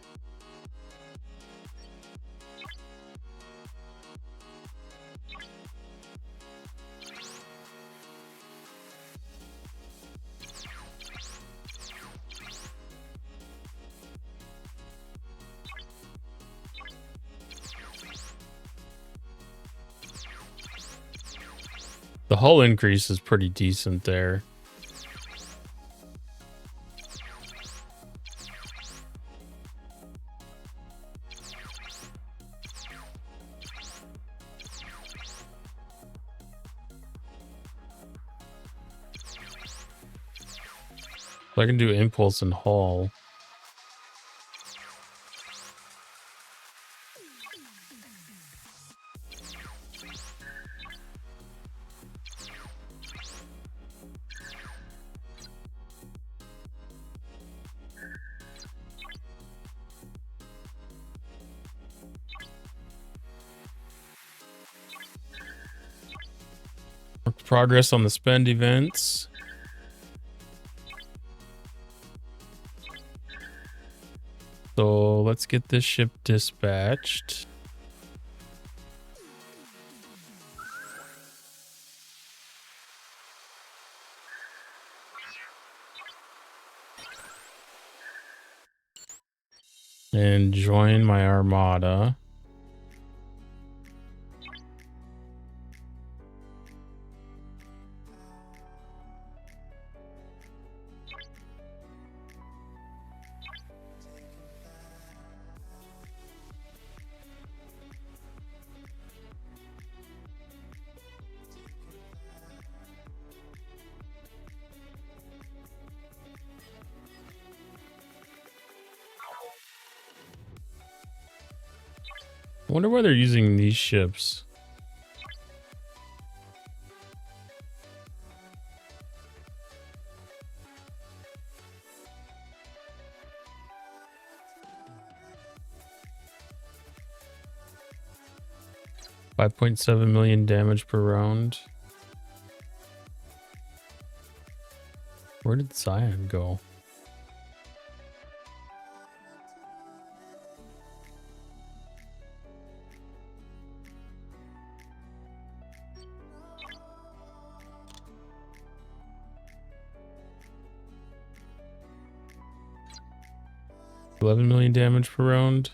The hull increase is pretty decent there. So I can do impulse and hull. Progress on the spend events. So let's get this ship dispatched. And join my armada. I wonder why they're using these ships. $5.7 million damage per round. Where did Cyan go? 11 million damage per round.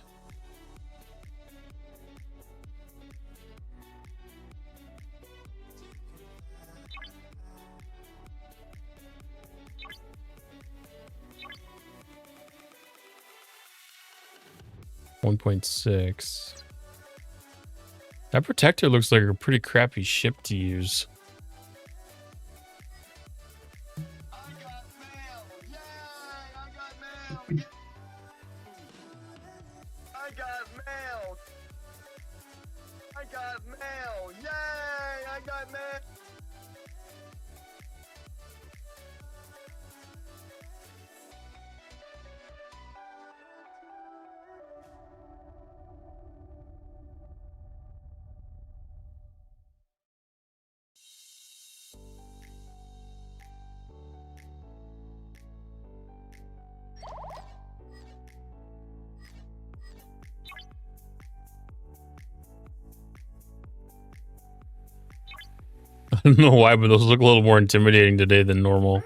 $1.6. That protector looks like a pretty crappy ship to use. I don't know why, but those look a little more intimidating today than normal.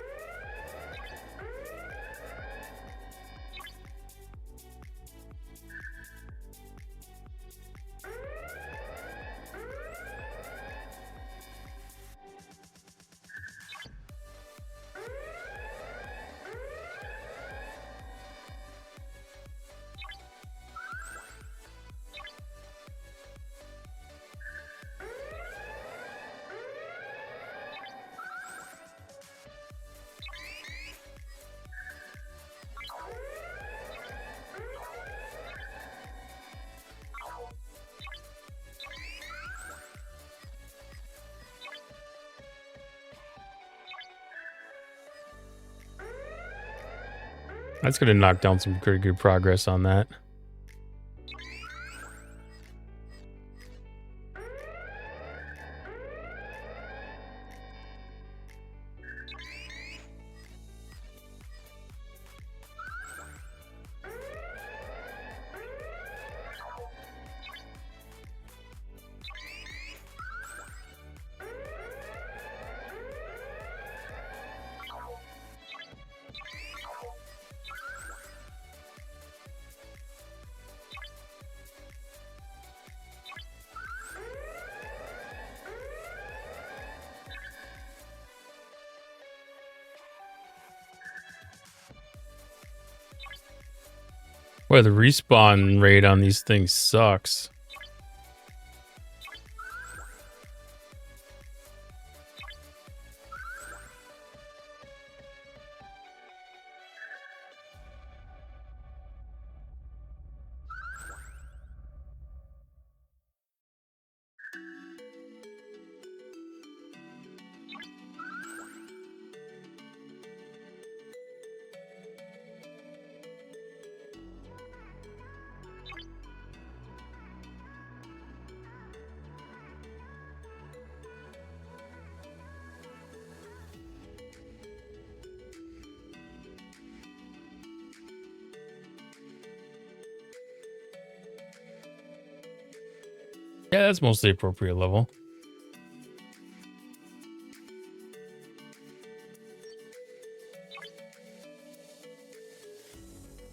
That's going to knock down some pretty good progress on that. Boy, the respawn rate on these things sucks. Yeah, that's mostly appropriate level.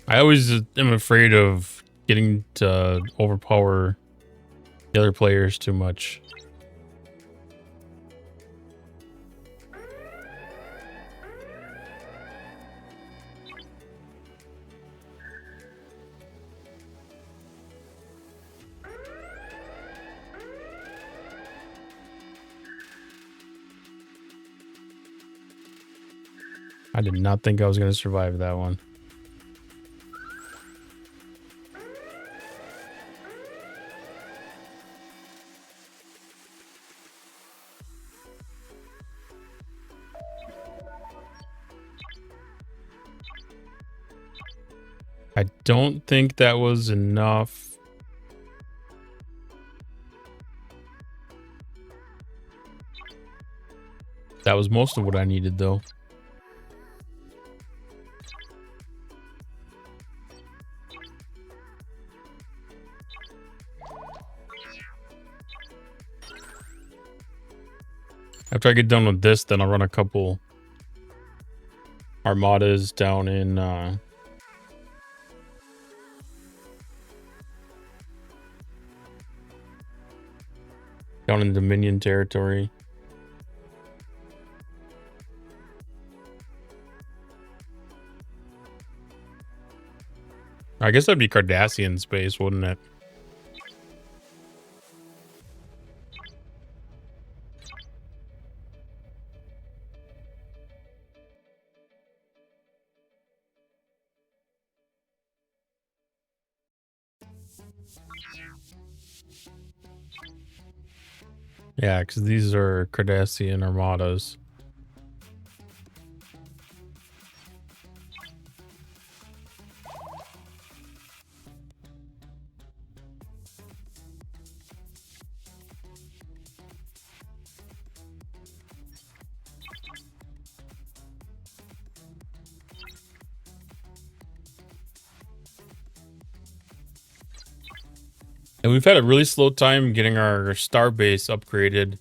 I always am afraid of getting to overpower the other players too much. I did not think I was going to survive that one. I don't think that was enough. That was most of what I needed, though. After I get done with this, then I'll run a couple armadas down in down in Dominion territory. I guess that'd be Cardassian space, wouldn't it? Yeah, because these are Cardassian armadas. And we've had a really slow time getting our star base upgraded.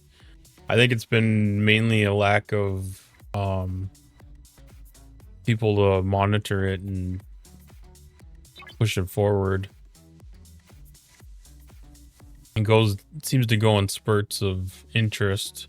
I think it's been mainly a lack of people to monitor it and push it forward. It seems to go in spurts of interest.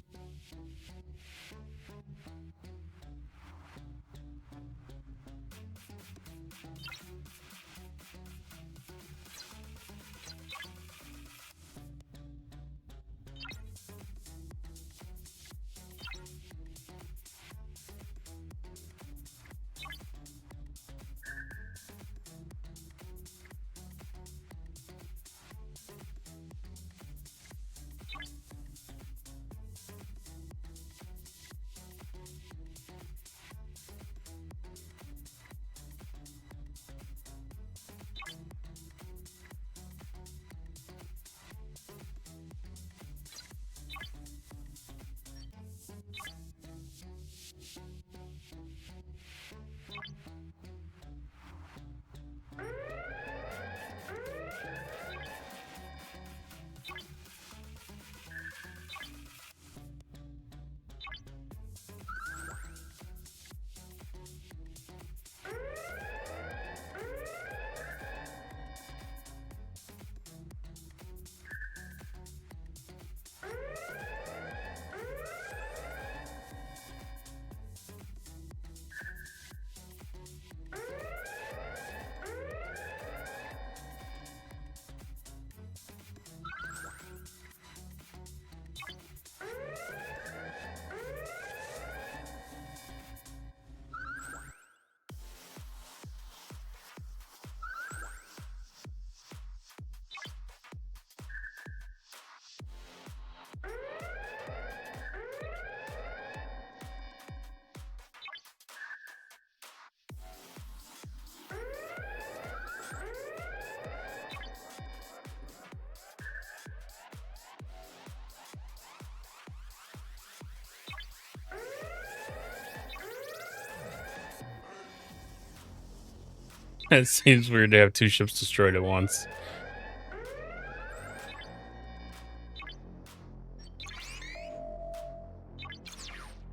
It seems weird to have two ships destroyed at once.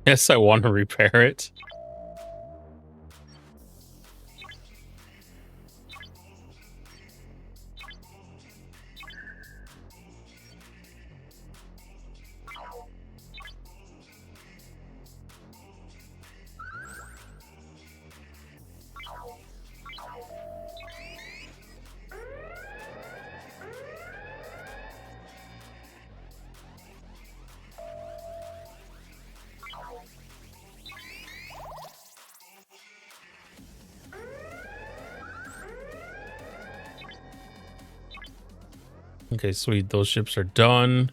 Yes, I want to repair it. Okay, sweet. Those ships are done.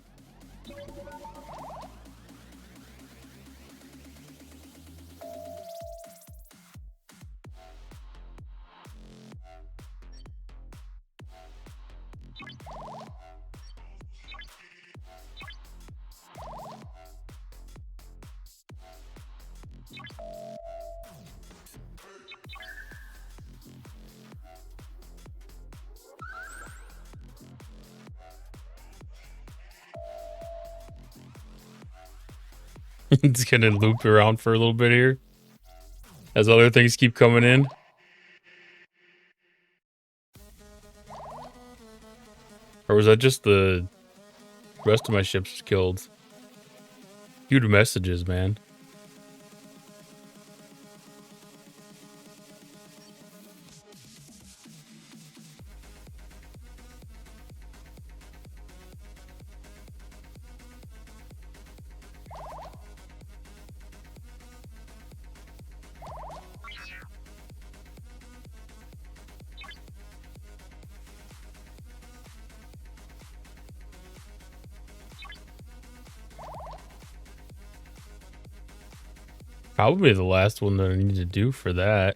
It's gonna loop around for a little bit here as other things keep coming in. Or was that just the rest of my ships killed. Huge messages, man. Probably the last one that I need to do for that.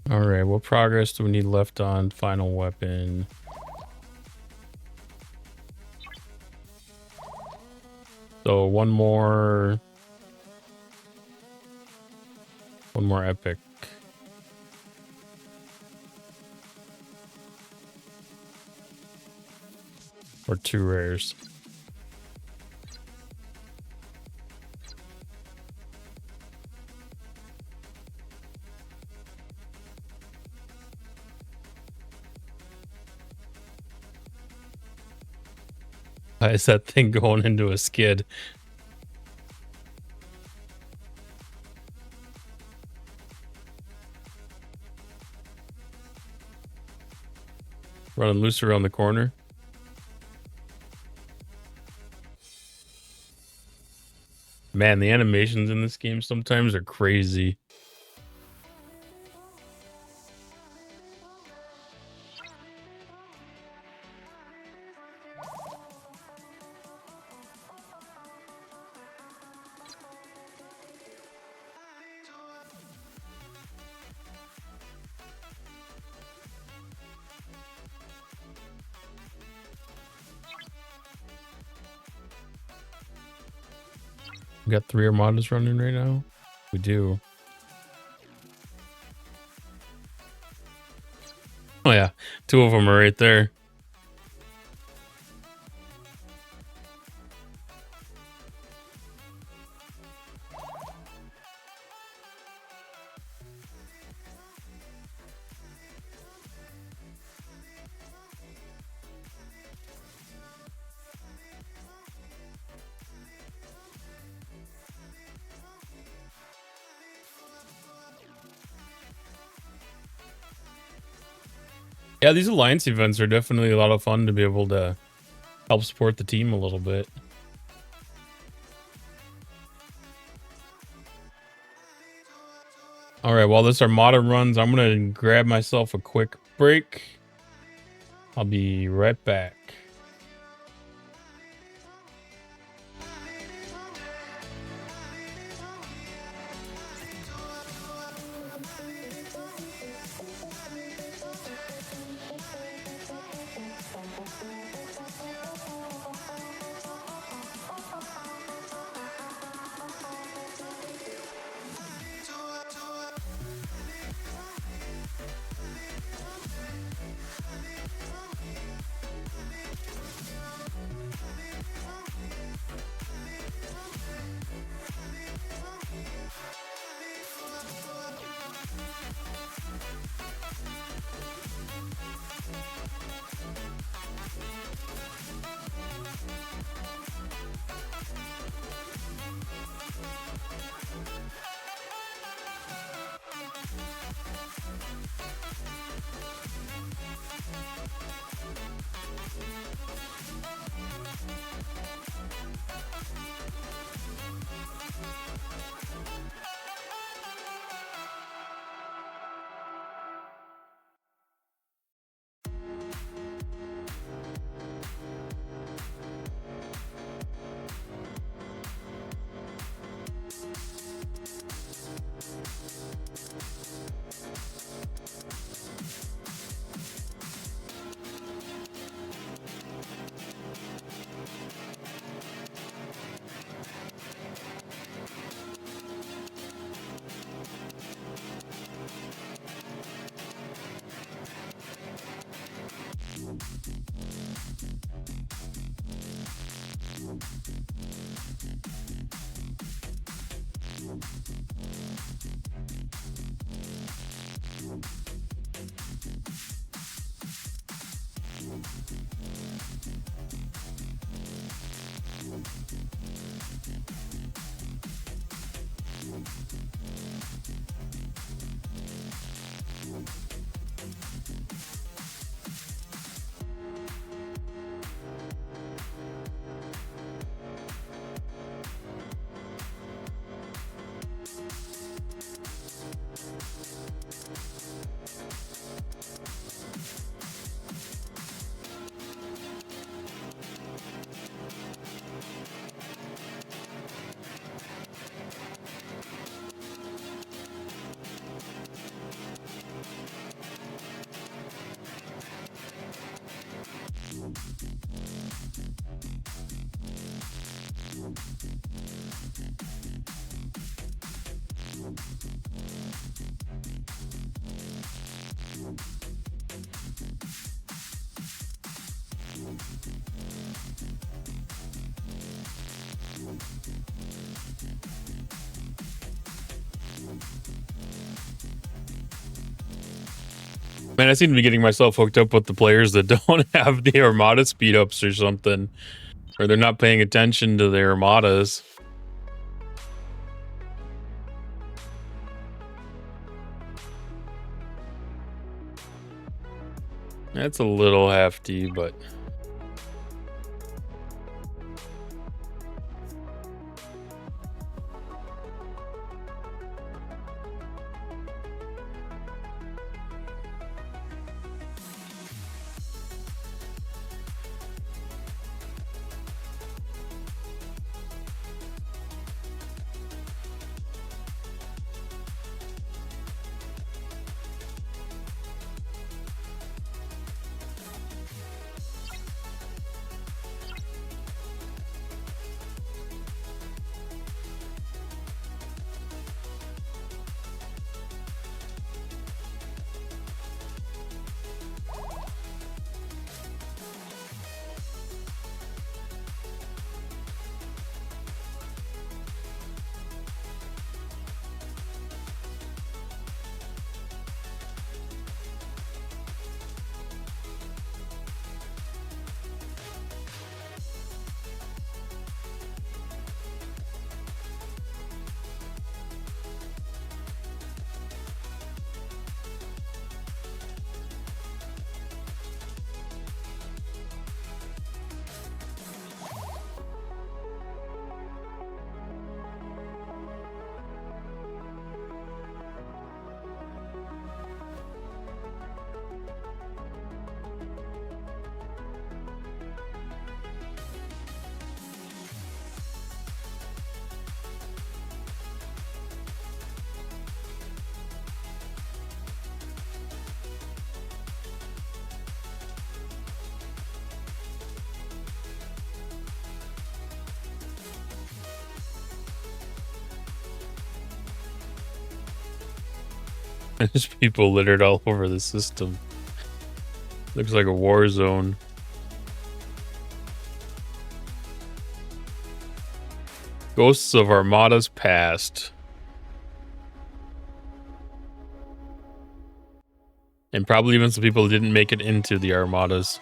All right, what progress do we need left on final weapon? So one more epic. Or 2 rares. Why is that thing going into a skid? Running loose around the corner. Man, the animations in this game sometimes are crazy. We got 3 armadas running right now. We do. Oh yeah, 2 of them are right there. Yeah, these alliance events are definitely a lot of fun to be able to help support the team a little bit. All right, while this armada runs, I'm gonna grab myself a quick break. I'll be right back. Man, I seem to be getting myself hooked up with the players that don't have the Armada speed ups or something. Or they're not paying attention to their Armadas. That's a little hefty, but... There's people littered all over the system. Looks like a war zone. Ghosts of Armadas Past. And probably even some people who didn't make it into the Armadas.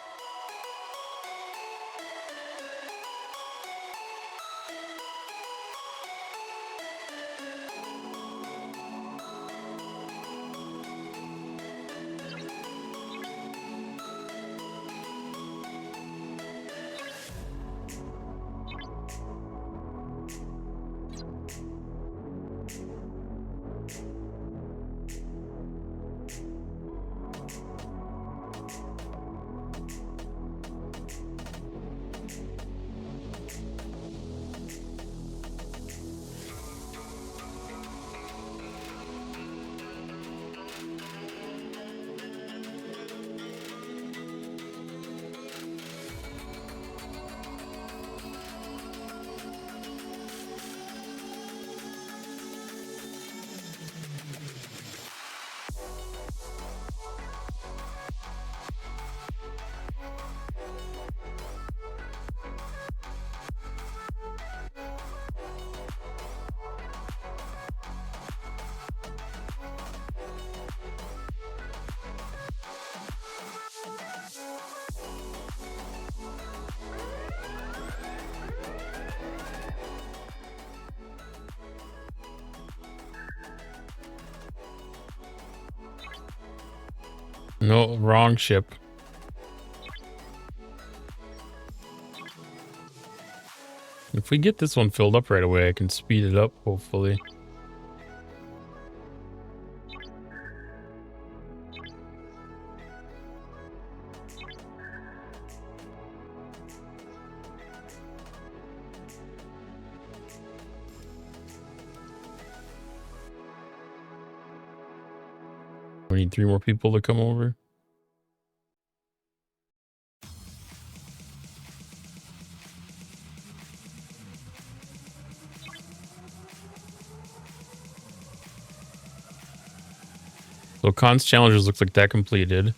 No, wrong ship. If we get this one filled up right away, I can speed it up, hopefully. We need 3 more people to come over. So cons challenges looks like that completed,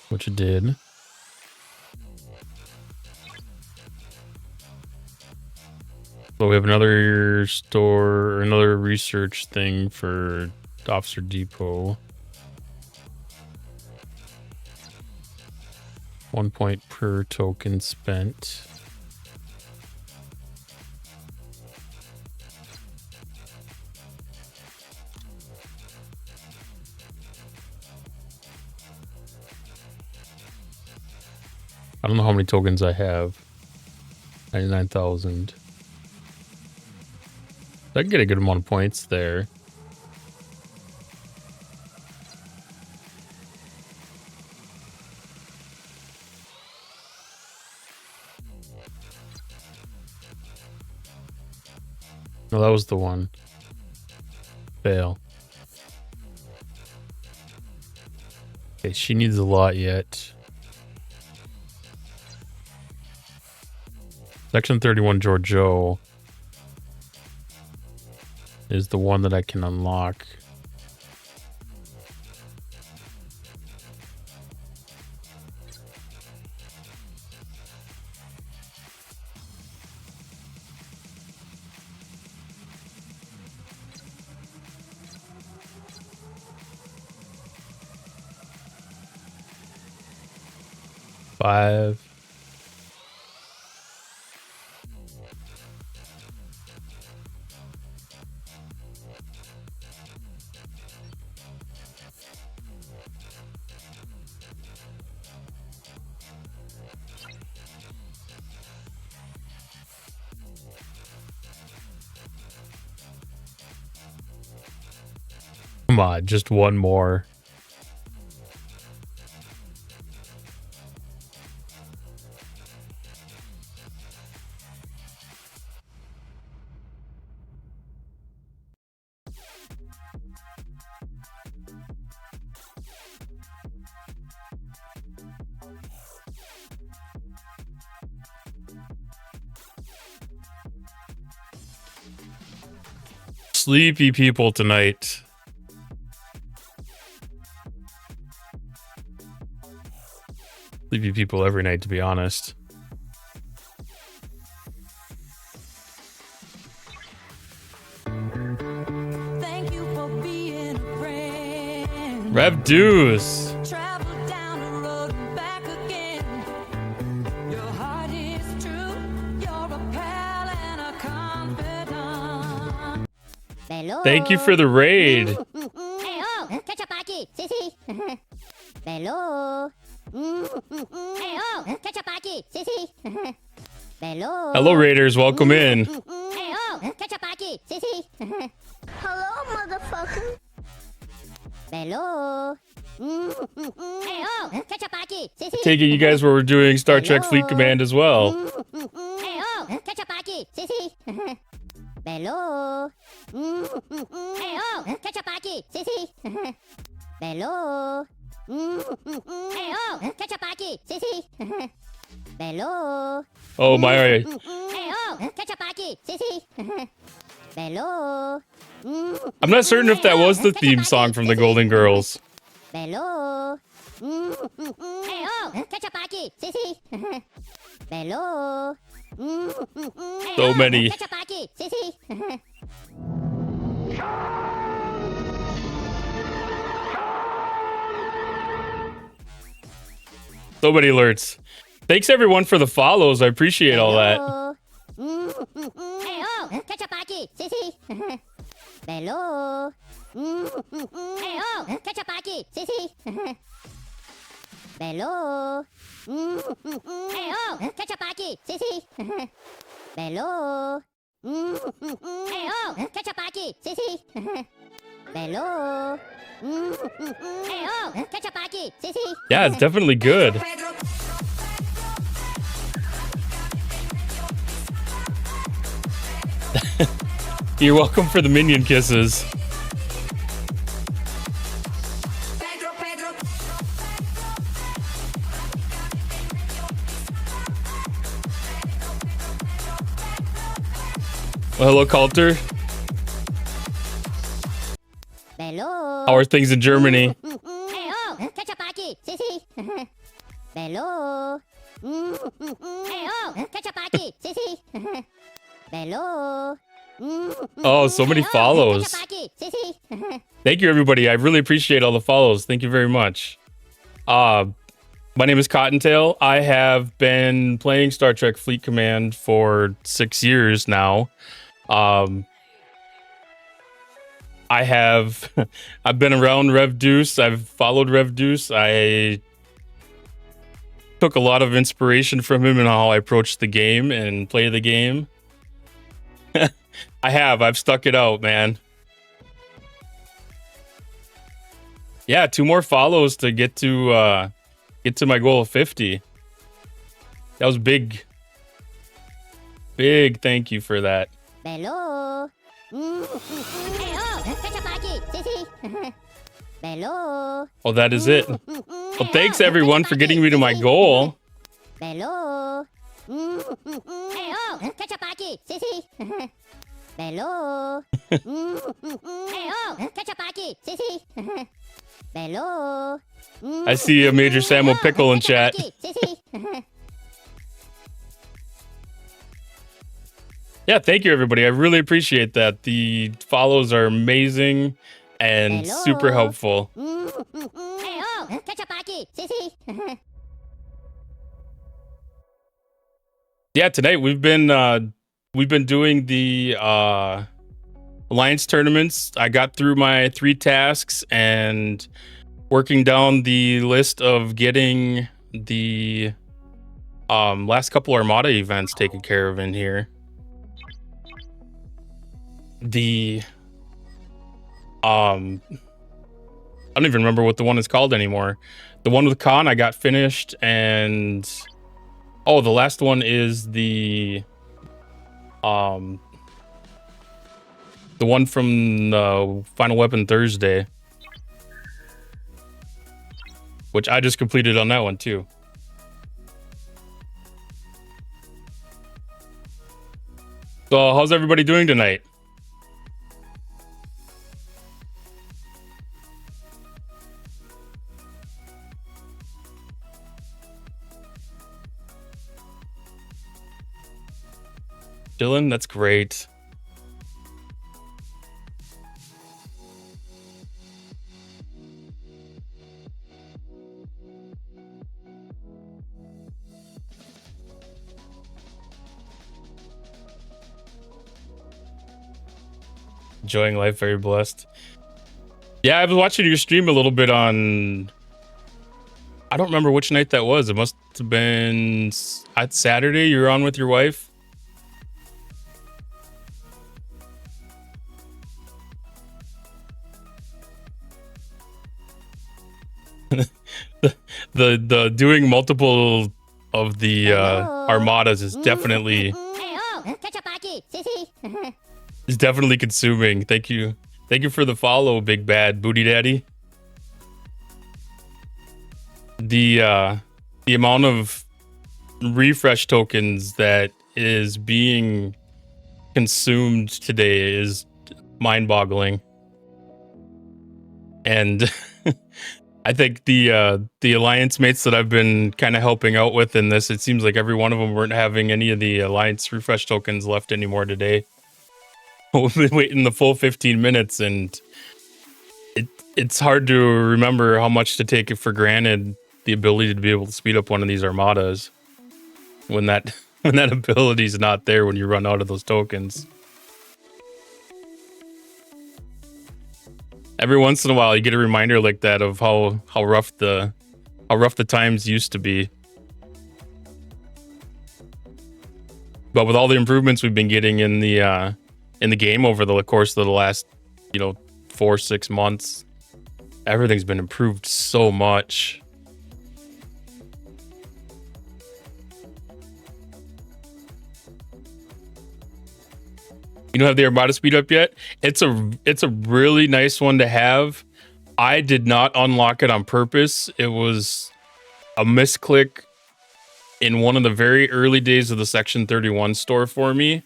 which it did. So we have another store, another research thing for Officer Depot. 1 point per token spent. I don't know how many tokens I have. 99,000. I can get a good amount of points there. No, that was the one. Fail. Okay, she needs a lot yet. Section 31 Giorgio is the one that I can unlock. Five. Come on, just one more. Sleepy people tonight. Sleepy people every night, to be honest. Thank you for being a friend. Rev Deuce. Travel down the road and back again. Your heart is true. You're a pal and a confidant. Bello. Thank you for the raid. Hey, oh, ketchup aquí. Sí, sí. Bello. Hey, oh, ketchup aquí. Sí, sí. Bello. Hello, Raiders. Welcome in. Hey, oh, ketchup aquí. Sí, sí. Hello, motherfucker. Bello. Hey, oh, ketchup aquí. Sí, sí. Take it you guys were doing Star Trek Fleet Command as well. Hey, oh, ketchup aquí. Sí, sí. Bello. Hey, oh, ketchup aquí. Sí, sí. Bello. Hey, oh, ketchup aquí. Sí, sí. Bello. Oh my. Hey, oh, ketchup aquí. Sí, sí. Bello. I'm not certain if that was the theme song from the Golden Girls. Bello. Hey, oh, ketchup aquí. Sí, sí. Bello. So many. Ketchup aquí. Sí, sí. So many alerts. Thanks everyone for the follows. I appreciate all that. Hey, oh, ketchup aquí. Sí, sí. Bello. Hey, oh, ketchup aquí. Sí, sí. Bello. Hey, oh, ketchup aquí. Sí, sí. Bello. Hey, oh, ketchup aquí. Sí, sí. Bello. Hey, oh, ketchup aquí. Sí, sí. Yeah, it's definitely good. You're welcome for the minion kisses. Well, hello, Coulter. Bello. How are things in Germany? Hey, oh, ketchup aquí. Sí, sí. Bello. Hey, oh, ketchup aquí. Sí, sí. Bello. Oh, so many follows. Ketchup aquí. Sí, sí. Thank you, everybody. I really appreciate all the follows. Thank you very much. My name is Cottontail. I have been playing Star Trek Fleet Command for 6 years now. I've been around Rev Deuce. I've followed Rev Deuce. I took a lot of inspiration from him in how I approach the game and play the game. I've stuck it out, man. Yeah, 2 more follows to get to my goal of 50. That was big. Big thank you for that. Bello. Hey, oh, ketchup aquí. Sí, sí. Bello. Oh, that is it. Well, thanks everyone for getting me to my goal. Bello. Hey, oh, ketchup aquí. Sí, sí. Bello. Hey, oh, ketchup aquí. Sí, sí. Bello. I see a Major Samuel Pickle in chat. Sí, sí. Yeah, thank you, everybody. I really appreciate that. The follows are amazing and Hello. super helpful. Hey, oh, ketchup aquí. Sí, sí. Yeah, tonight we've been doing the alliance tournaments. I got through my 3 tasks and working down the list of getting the last couple Armada events taken care of in here. The I don't even remember what the one is called anymore. The one with Khan I got finished, and oh, the last one is the one from the Final Weapon Thursday, which I just completed on that one too. So how's everybody doing tonight? Dylan, that's great. Enjoying life, very blessed. Yeah, I was watching your stream a little bit on, I don't remember which night that was. It must have been Saturday. You were on with your wife. the doing multiple of the armadas is definitely is definitely consuming. Thank you for the follow, Big Bad Booty Daddy. The amount of refresh tokens that is being consumed today is mind-boggling, and I think the alliance mates that I've been kind of helping out with in this, it seems like every one of them weren't having any of the alliance refresh tokens left anymore today. We've been waiting the full 15 minutes, and it's hard to remember how much to take it for granted, the ability to be able to speed up one of these armadas when that ability is not there when you run out of those tokens. Every once in a while you get a reminder like that of how rough the how rough the times used to be. But with all the improvements we've been getting in the game over the course of the last, 4-6 months, everything's been improved so much. You don't have the Armada speed up yet? It's a really nice one to have. I did not unlock it on purpose. It was a misclick in one of the very early days of the Section 31 store for me.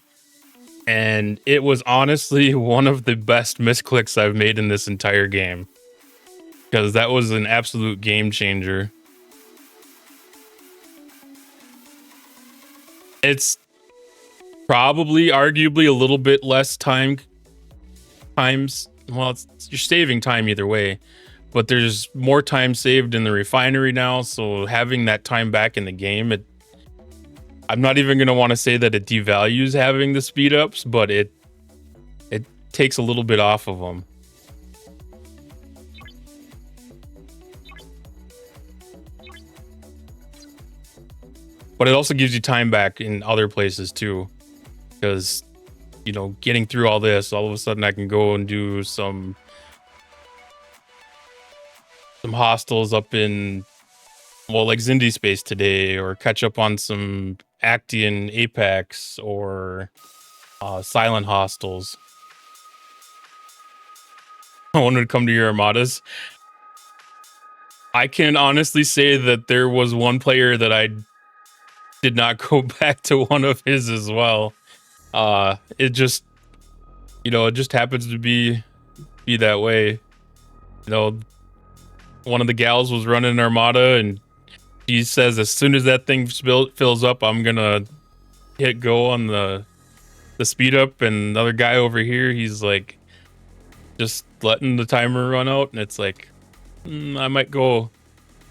And it was honestly one of the best misclicks I've made in this entire game. Because that was an absolute game changer. It's probably arguably a little bit less times. Well, you're saving time either way, but there's more time saved in the refinery now. So having that time back in the game, I'm not even going to want to say that it devalues having the speed ups, but it takes a little bit off of them. But it also gives you time back in other places too, because getting through all this, all of a sudden I can go and do some hostels up in, like Zindi Space today, or catch up on some Actian Apex or Silent Hostels. I wanted to come to your Armadas. I can honestly say that there was one player that I did not go back to one of his as well. It just happens to be that way. One of the gals was running an Armada, and she says as soon as that thing fills up, I'm gonna hit go on the speed up. And another guy over here, he's like just letting the timer run out, and it's like, I might go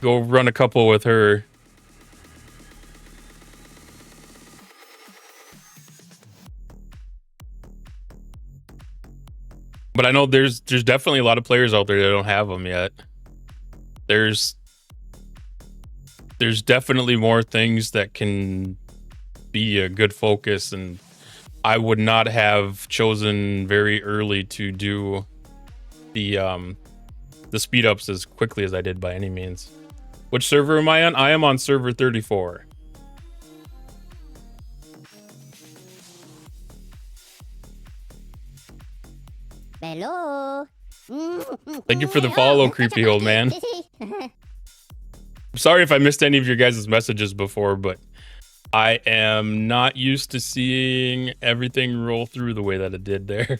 run a couple with her. But I know there's definitely a lot of players out there that don't have them yet. There's definitely more things that can be a good focus, and I would not have chosen very early to do the speed ups as quickly as I did by any means. Which server am I on? I am on server 34. Hello. Thank you for the follow, creepy old man. I'm sorry if I missed any of your guys' messages before, but I am not used to seeing everything roll through the way that it did there.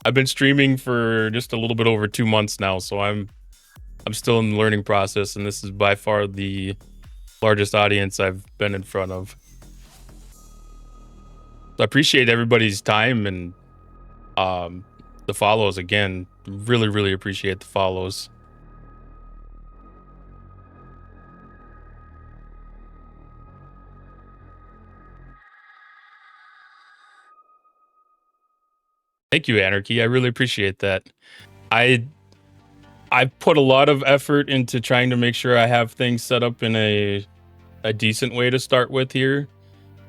I've been streaming for just a little bit over 2 months now, so I'm still in the learning process, and this is by far the largest audience I've been in front of. So I appreciate everybody's time and the follows again. Really, really appreciate the follows. Thank you, Anarchy. I really appreciate that. I put a lot of effort into trying to make sure I have things set up in a decent way to start with here,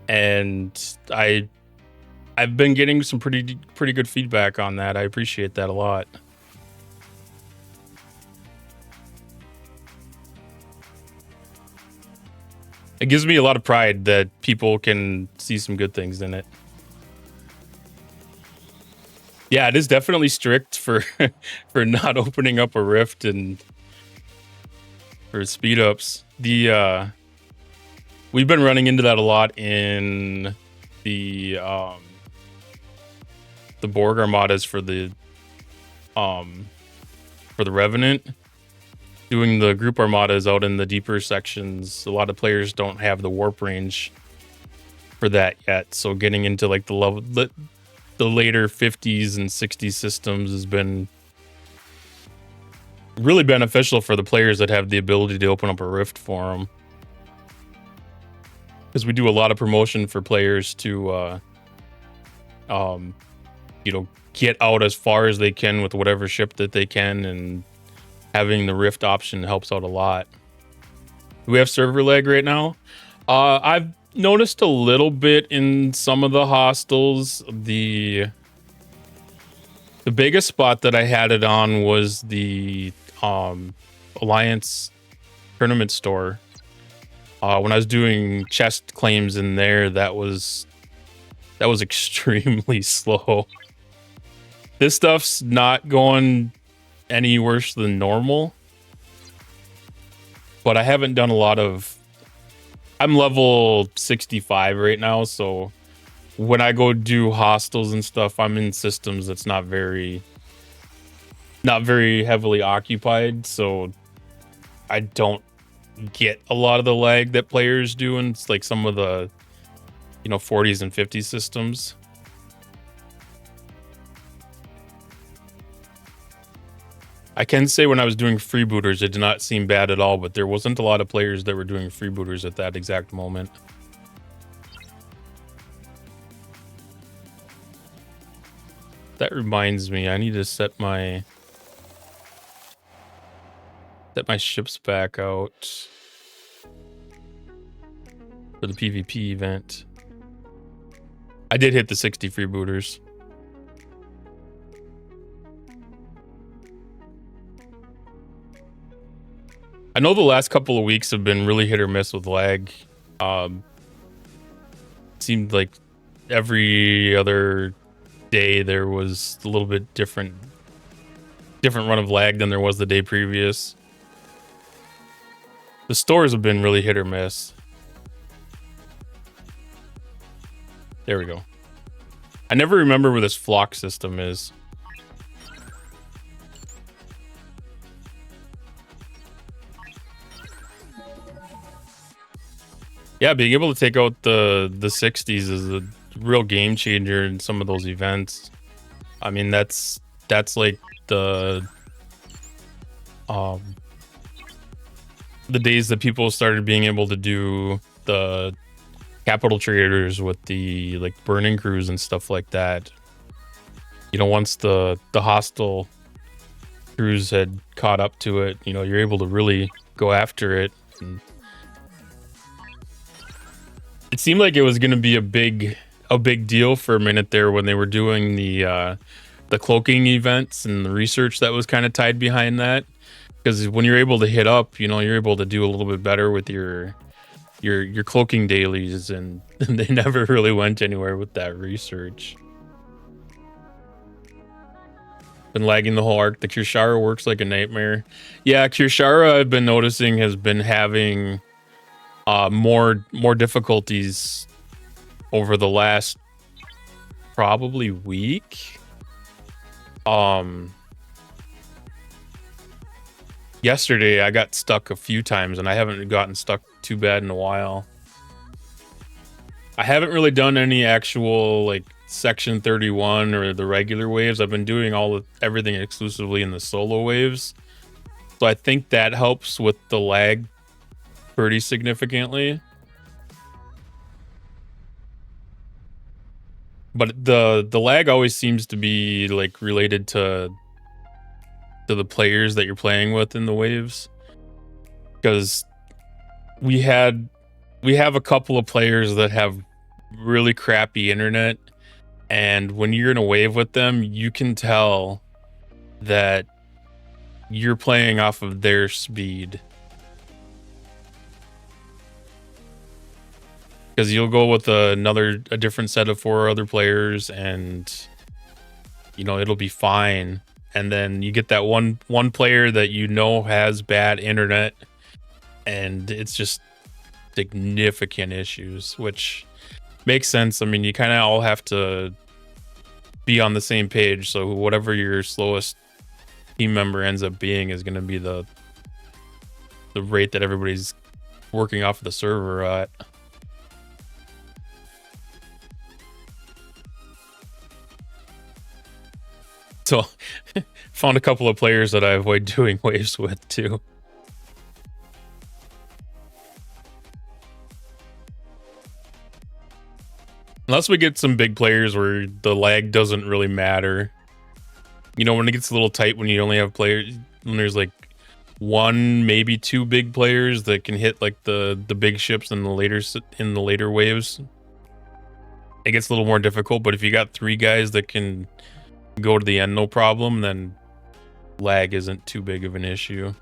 and I've been getting some pretty good feedback on that. I appreciate that a lot. It gives me a lot of pride that people can see some good things in it. Yeah, it is definitely strict for for not opening up a rift and for speed ups. We've been running into that a lot in the Borg Armadas for the Revenant. Doing the group Armadas out in the deeper sections, a lot of players don't have the warp range for that yet. So getting into like the later 50s and 60s systems has been really beneficial for the players that have the ability to open up a rift for them. Because we do a lot of promotion for players to get out as far as they can with whatever ship that they can, and having the Rift option helps out a lot. Do we have server lag right now? I've noticed a little bit in some of the hostels. The biggest spot that I had it on was the Alliance tournament store. When I was doing chest claims in there, that was extremely slow. This stuff's not going any worse than normal, but I haven't done a lot of. I'm level 65 right now, so when I go do hostels and stuff, I'm in systems that's not very heavily occupied, so I don't get a lot of the lag that players do in like some of the 40s and 50s systems. I can say when I was doing freebooters, it did not seem bad at all, but there wasn't a lot of players that were doing freebooters at that exact moment. That reminds me, I need to set my ships back out for the PvP event. I did hit the 60 freebooters. I know the last couple of weeks have been really hit or miss with lag. Seemed like every other day there was a little bit different run of lag than there was the day previous. The stores have been really hit or miss. There we go. I never remember where this flock system is. Yeah, being able to take out the 60s is a real game changer in some of those events. I mean, that's like the days that people started being able to do the capital traders with the like burning crews and stuff like that. Once the hostile crews had caught up to it, you're able to really go after it. And it seemed like it was going to be a big deal for a minute there when they were doing the cloaking events and the research that was kind of tied behind that. Because when you're able to hit up, you're able to do a little bit better with your cloaking dailies, and they never really went anywhere with that research. Been lagging the whole arc. The Kirshara works like a nightmare. Yeah, Kirshara I've been noticing has been having more difficulties over the last probably week. Yesterday I got stuck a few times, and I haven't gotten stuck too bad in a while. I haven't really done any actual like section 31 or the regular waves. I've been doing everything exclusively in the solo waves, so I think that helps with the lag pretty significantly. But the lag always seems to be like related to the players that you're playing with in the waves, because we have a couple of players that have really crappy internet, and when you're in a wave with them, you can tell that you're playing off of their speed. Because you'll go with a different set of 4 other players, and it'll be fine. And then you get that one player that has bad internet, and it's just significant issues, which makes sense. I mean, you kind of all have to be on the same page, so whatever your slowest team member ends up being is going to be the rate that everybody's working off of the server at. So, found a couple of players that I avoid doing waves with too. Unless we get some big players where the lag doesn't really matter. When it gets a little tight, when you only have players, when there's like one, maybe two big players that can hit like the big ships in the later waves. It gets a little more difficult, but if you got three guys that can go to the end no problem, then lag isn't too big of an issue.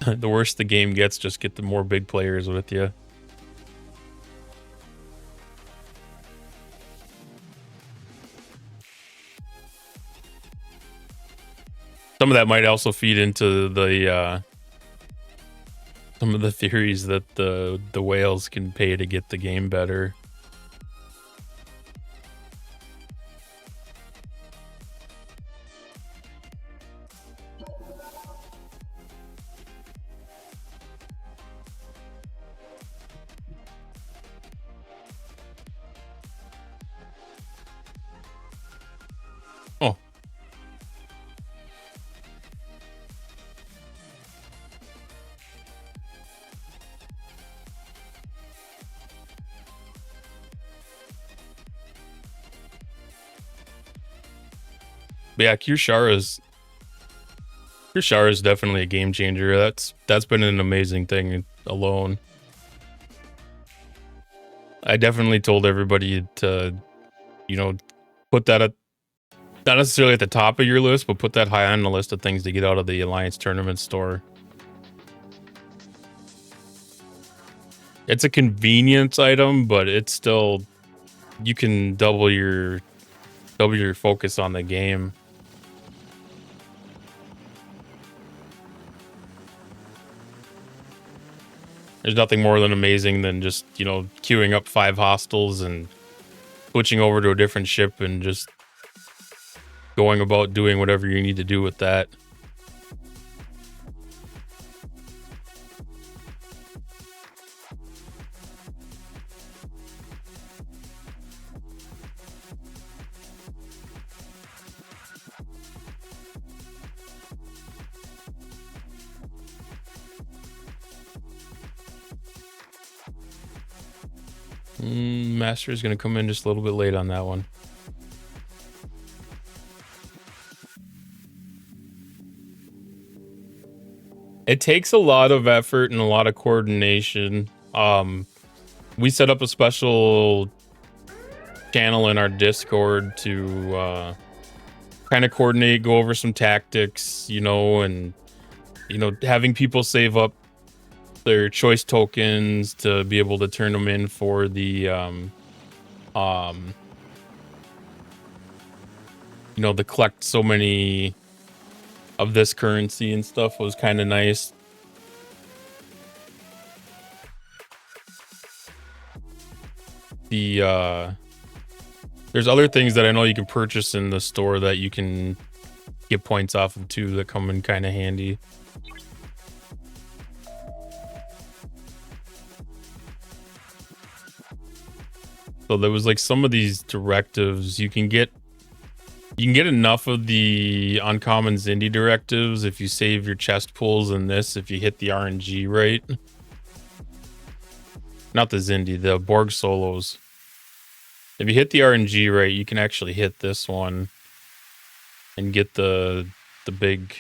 The worse the game gets, just get the more big players with you. Some of that might also feed into the some of the theories that the whales can pay to get the game better. Oh. But yeah, Kirshara is definitely a game changer. That's been an amazing thing alone. I definitely told everybody to, you know, put that at not necessarily at the top of your list, but put that high on the list of things to get out of the Alliance Tournament store. It's a convenience item, but it's still, you can double your focus on the game. There's nothing more than amazing than just, you know, queuing up 5 hostiles and switching over to a different ship and just going about doing whatever you need to do with that. Master is going to come in just a little bit late on that one. It takes a lot of effort and a lot of coordination. We set up a special channel in our Discord to kind of coordinate, go over some tactics, you know, and, you know, having people save up their choice tokens to be able to turn them in for the you know, the collect so many of this currency and stuff was kind of nice. There's other things that I know you can purchase in the store that you can get points off of too that come in kind of handy. So there was like some of these directives you can get enough of the uncommon Zindi directives if you save your chest pulls in this, if you hit the RNG right. Not the Zindi, the Borg solos. If you hit the RNG right, you can actually hit this one and get the big.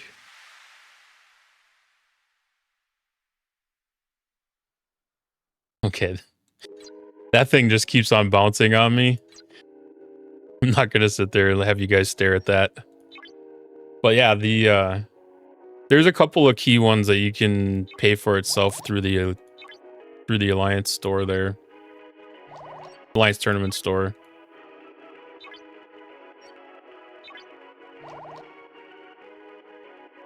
Okay. That thing just keeps on bouncing on me. I'm not gonna sit there and have you guys stare at that. But yeah, there's a couple of key ones that you can pay for itself through the Alliance store there. Alliance Tournament store.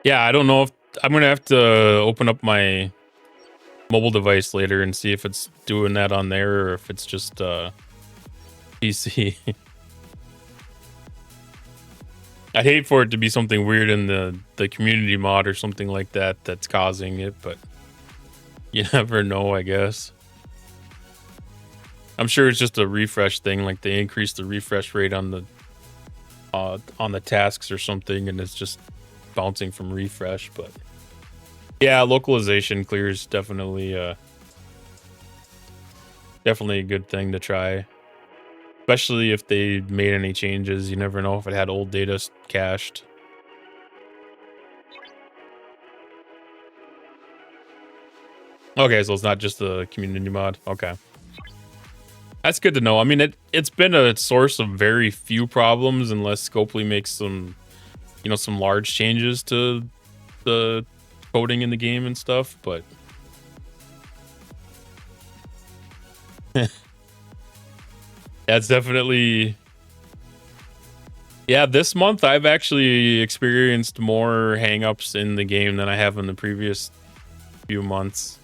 Yeah, I don't know if I'm gonna have to open up my mobile device later and see if it's doing that on there or if it's just PC. I'd hate for it to be something weird in the community mod or something like that that's causing it, but you never know, I guess. I'm sure it's just a refresh thing, like they increased the refresh rate on the tasks or something, and it's just bouncing from refresh. But yeah, localization clears definitely a good thing to try. especially if they made any changes. You never know if it had old data cached. Okay, so it's not just the community mod. Okay. That's good to know. I mean, it's been a source of very few problems unless Scopely makes some, some large changes to the coding in the game and stuff, but that's definitely... Yeah, this month I've actually experienced more hangups in the game than I have in the previous few months.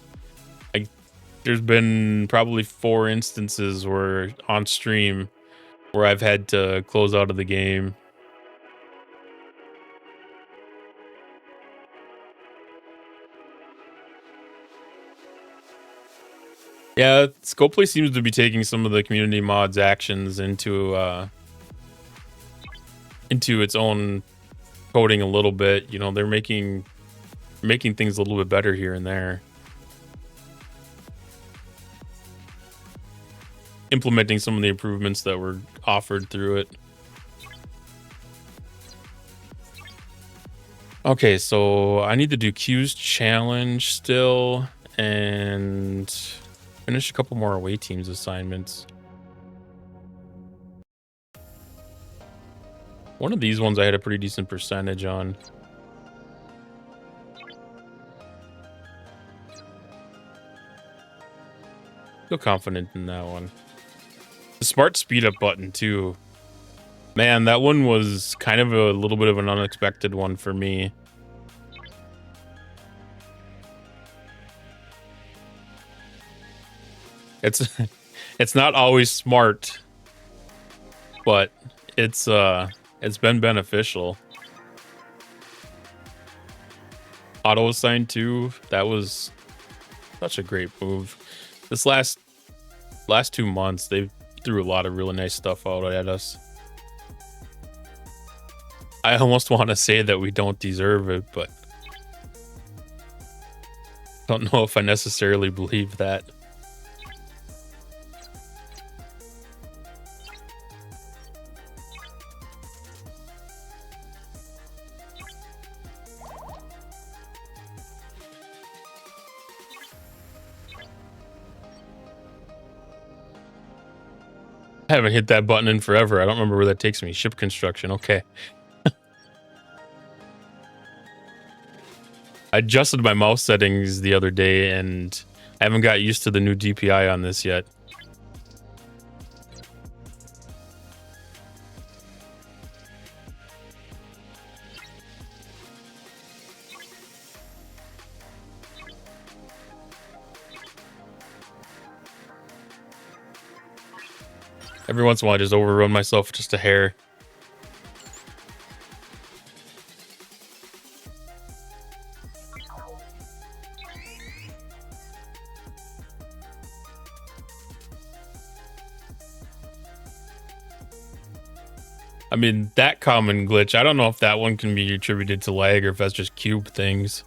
There's been probably 4 instances where on stream where I've had to close out of the game. Yeah, Scopely seems to be taking some of the community mods actions into its own coding a little bit. They're making things a little bit better here and there. Implementing some of the improvements that were offered through it. Okay, so I need to do Q's challenge still and finish a couple more away teams assignments. One of these ones I had a pretty decent percentage on. Feel confident in that one. The smart speed up button too. Man, that one was kind of a little bit of an unexpected one for me. It's not always smart, but it's been beneficial. Auto assign too. That was such a great move. This last 2 months, they've threw a lot of really nice stuff out at us. I almost want to say that we don't deserve it, but I don't know if I necessarily believe that. I haven't hit that button in forever. I don't remember where that takes me. Ship construction. Okay. I adjusted my mouse settings the other day and I haven't got used to the new DPI on this yet. Every once in a while I just overrun myself just a hair. I mean, that common glitch, I don't know if that one can be attributed to lag or if that's just cube things.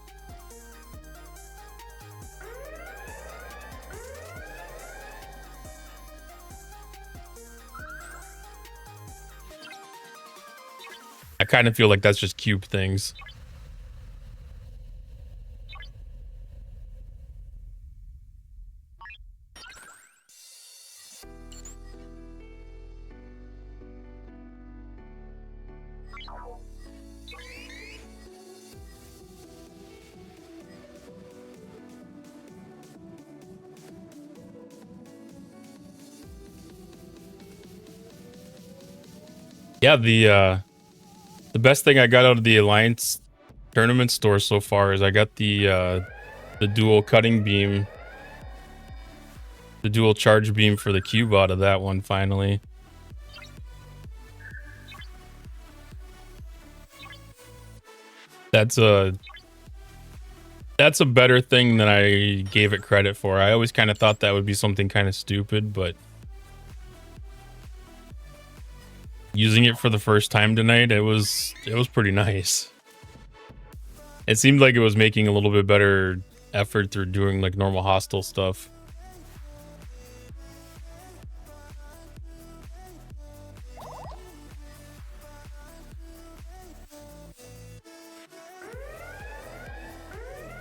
I kind of feel like that's just cube things. Yeah, the best thing I got out of the Alliance tournament store so far is I got the dual cutting beam, the dual charge beam for the cube out of that one finally. That's a better thing than I gave it credit for. I always kind of thought that would be something kind of stupid, but using it for the first time tonight, it was pretty nice. It seemed like it was making a little bit better effort through doing like normal hostile stuff.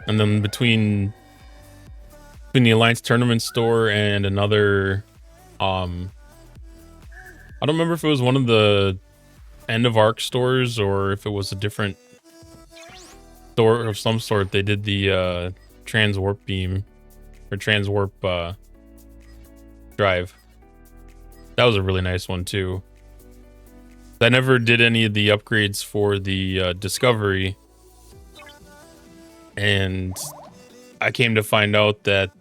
And then between the Alliance Tournament store and another, I don't remember if it was one of the end of arc stores or if it was a different store of some sort. They did the trans warp beam or trans warp drive. That was a really nice one too. I never did any of the upgrades for the Discovery, and I came to find out that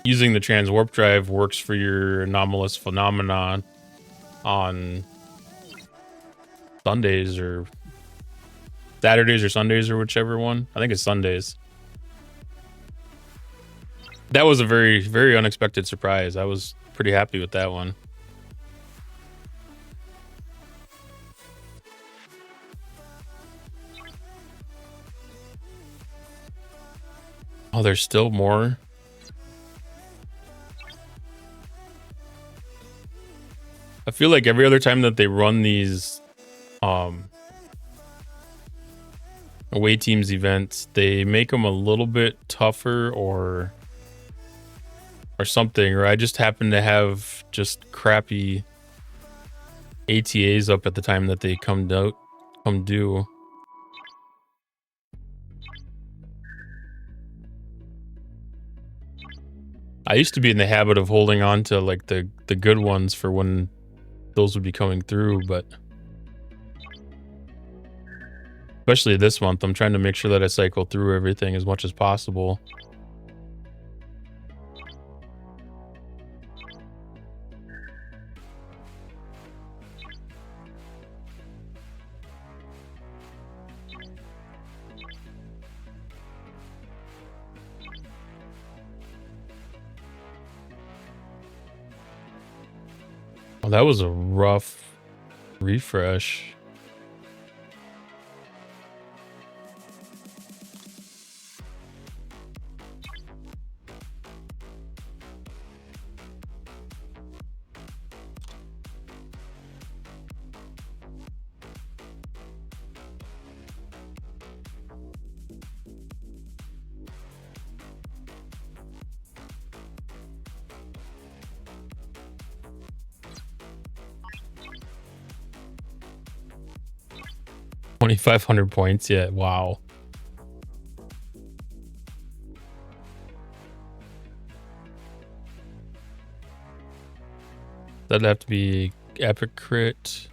using the trans warp drive works for your anomalous phenomenon on Sundays or Saturdays or Sundays or whichever one. I think it's Sundays. That was a very, very unexpected surprise. I was pretty happy with that one. Oh, there's still more. I feel like every other time that they run these away teams events, they make them a little bit tougher or something, or I just happen to have just crappy ATAs up at the time that they come due. I used to be in the habit of holding on to like the good ones for when those would be coming through, but especially this month, I'm trying to make sure that I cycle through everything as much as possible. Oh, that was a rough refresh. $2,500 points, yeah, wow. That'd have to be epic crit.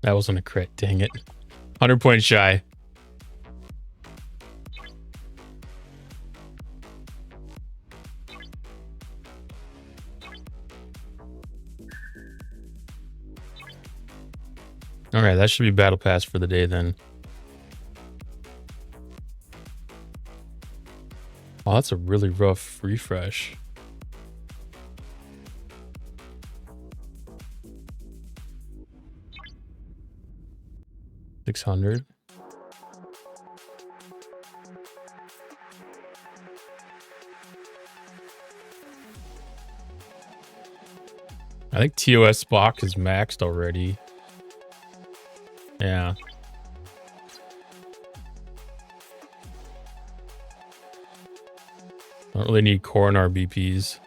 That wasn't a crit, dang it. 100 points shy. All right, that should be battle pass for the day then. Oh, that's a really rough refresh. $600. I think TOS Spock is maxed already. Yeah. I don't really need core and RBPs.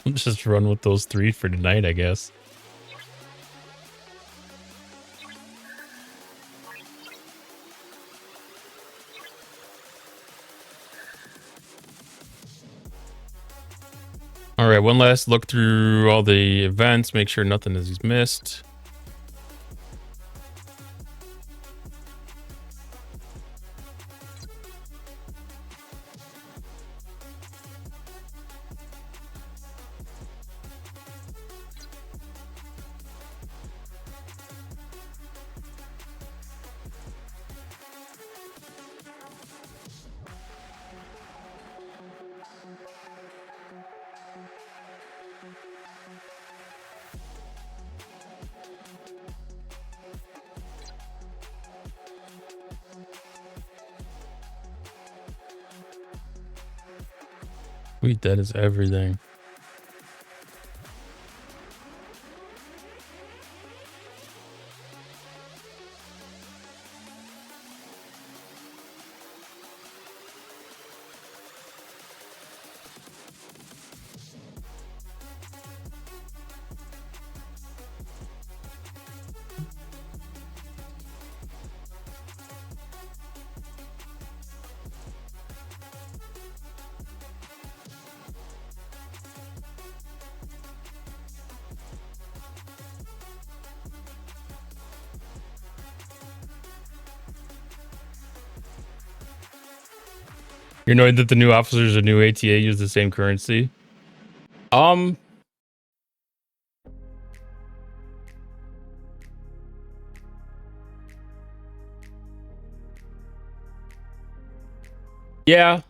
I'll just run with those 3 for tonight, I guess. All right, one last look through all the events, make sure nothing is missed. Sweet, that is everything. You're annoyed that the new officers of new ATA use the same currency? Yeah.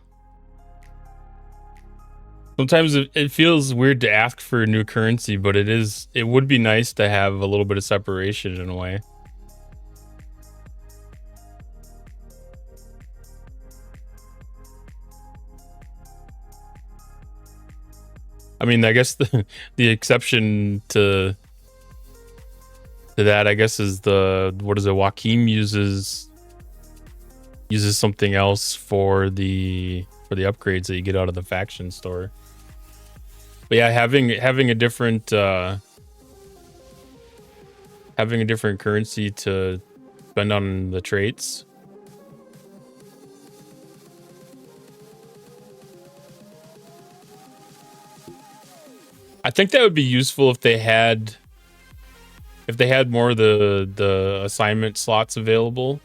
Sometimes it feels weird to ask for a new currency, but it would be nice to have a little bit of separation in a way. I mean, I guess the exception to that, I guess, is what is it? Joaquim uses something else for the upgrades that you get out of the faction store. But yeah, having a different currency to spend on the traits. I think that would be useful if they had more of the assignment slots available.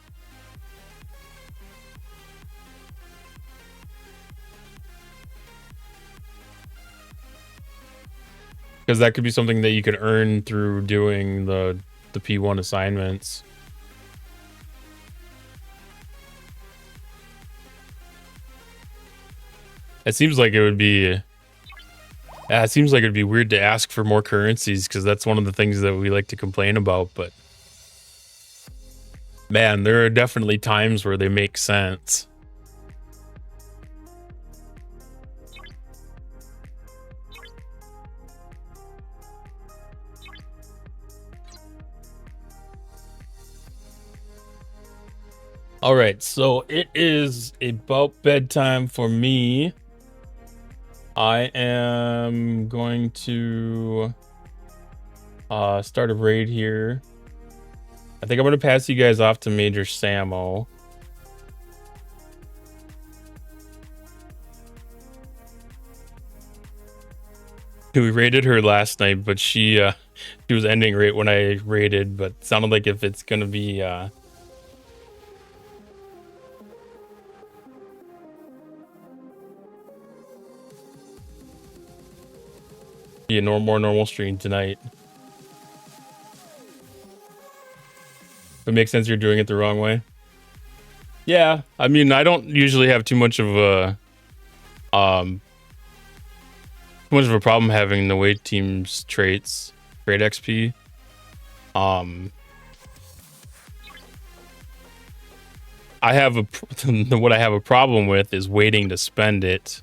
Because that could be something that you could earn through doing the P1 assignments. It seems like it would be weird to ask for more currencies, because that's one of the things that we like to complain about, but man, there are definitely times where they make sense. All right, so it is about bedtime for me. I am going to start a raid here. I think I'm going to pass you guys off to Major Samo. We raided her last night, but she was ending right when I raided, but it sounded like if it's going to be be a more normal stream tonight. It makes sense you're doing it the wrong way. Yeah, I mean, I don't usually have too much of a problem having the weight team's traits, trade XP. I have what I have a problem with is waiting to spend it.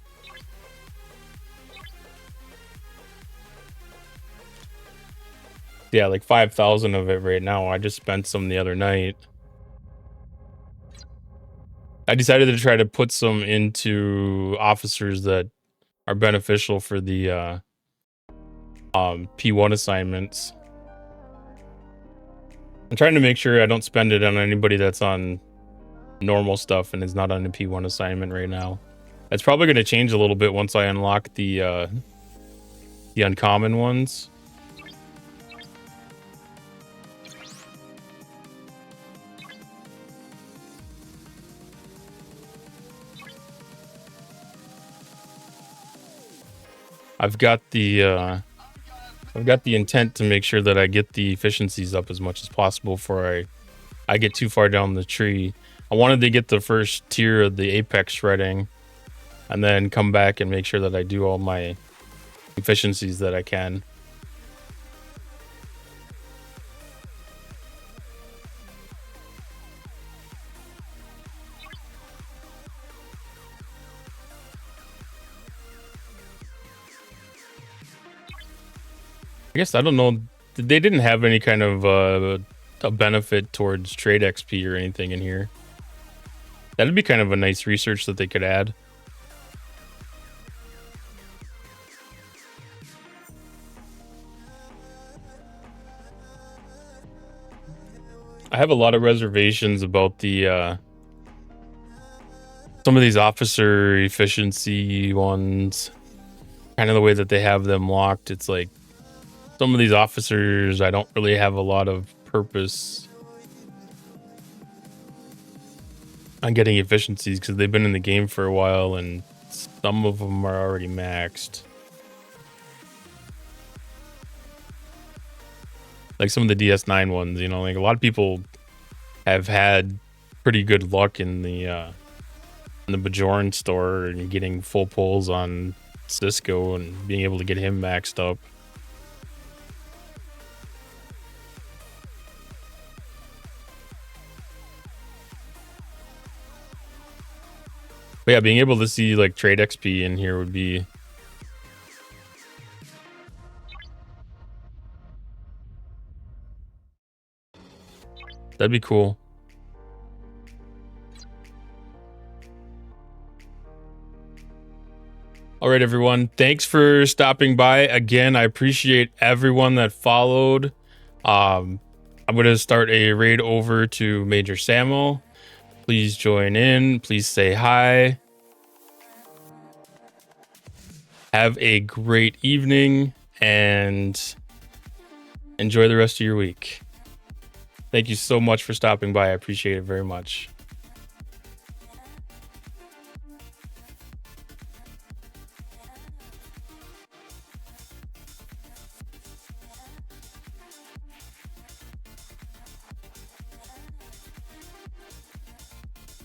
Yeah, like 5,000 of it right now. I just spent some the other night. I decided to try to put some into officers that are beneficial for the P1 assignments. I'm trying to make sure I don't spend it on anybody that's on normal stuff and is not on a P1 assignment right now. It's probably going to change a little bit once I unlock the uncommon ones. I've got the intent to make sure that I get the efficiencies up as much as possible before I get too far down the tree. I wanted to get the first tier of the apex shredding and then come back and make sure that I do all my efficiencies that I can. I guess I don't know. They didn't have any kind of a benefit towards trade XP or anything in here. That'd be kind of a nice research that they could add. I have a lot of reservations about the some of these officer efficiency ones. Kind of the way that they have them locked. It's like some of these officers, I don't really have a lot of purpose on getting efficiencies because they've been in the game for a while and some of them are already maxed. Like some of the DS9 ones, you know, like a lot of people have had pretty good luck in the Bajoran store and getting full pulls on Cisco and being able to get him maxed up. But yeah, being able to see like trade XP in here would be that'd be cool. All right, everyone. Thanks for stopping by. Again, I appreciate everyone that followed. I'm going to start a raid over to Major Samuel. Please join in. Please say hi. Have a great evening and enjoy the rest of your week. Thank you so much for stopping by. I appreciate it very much.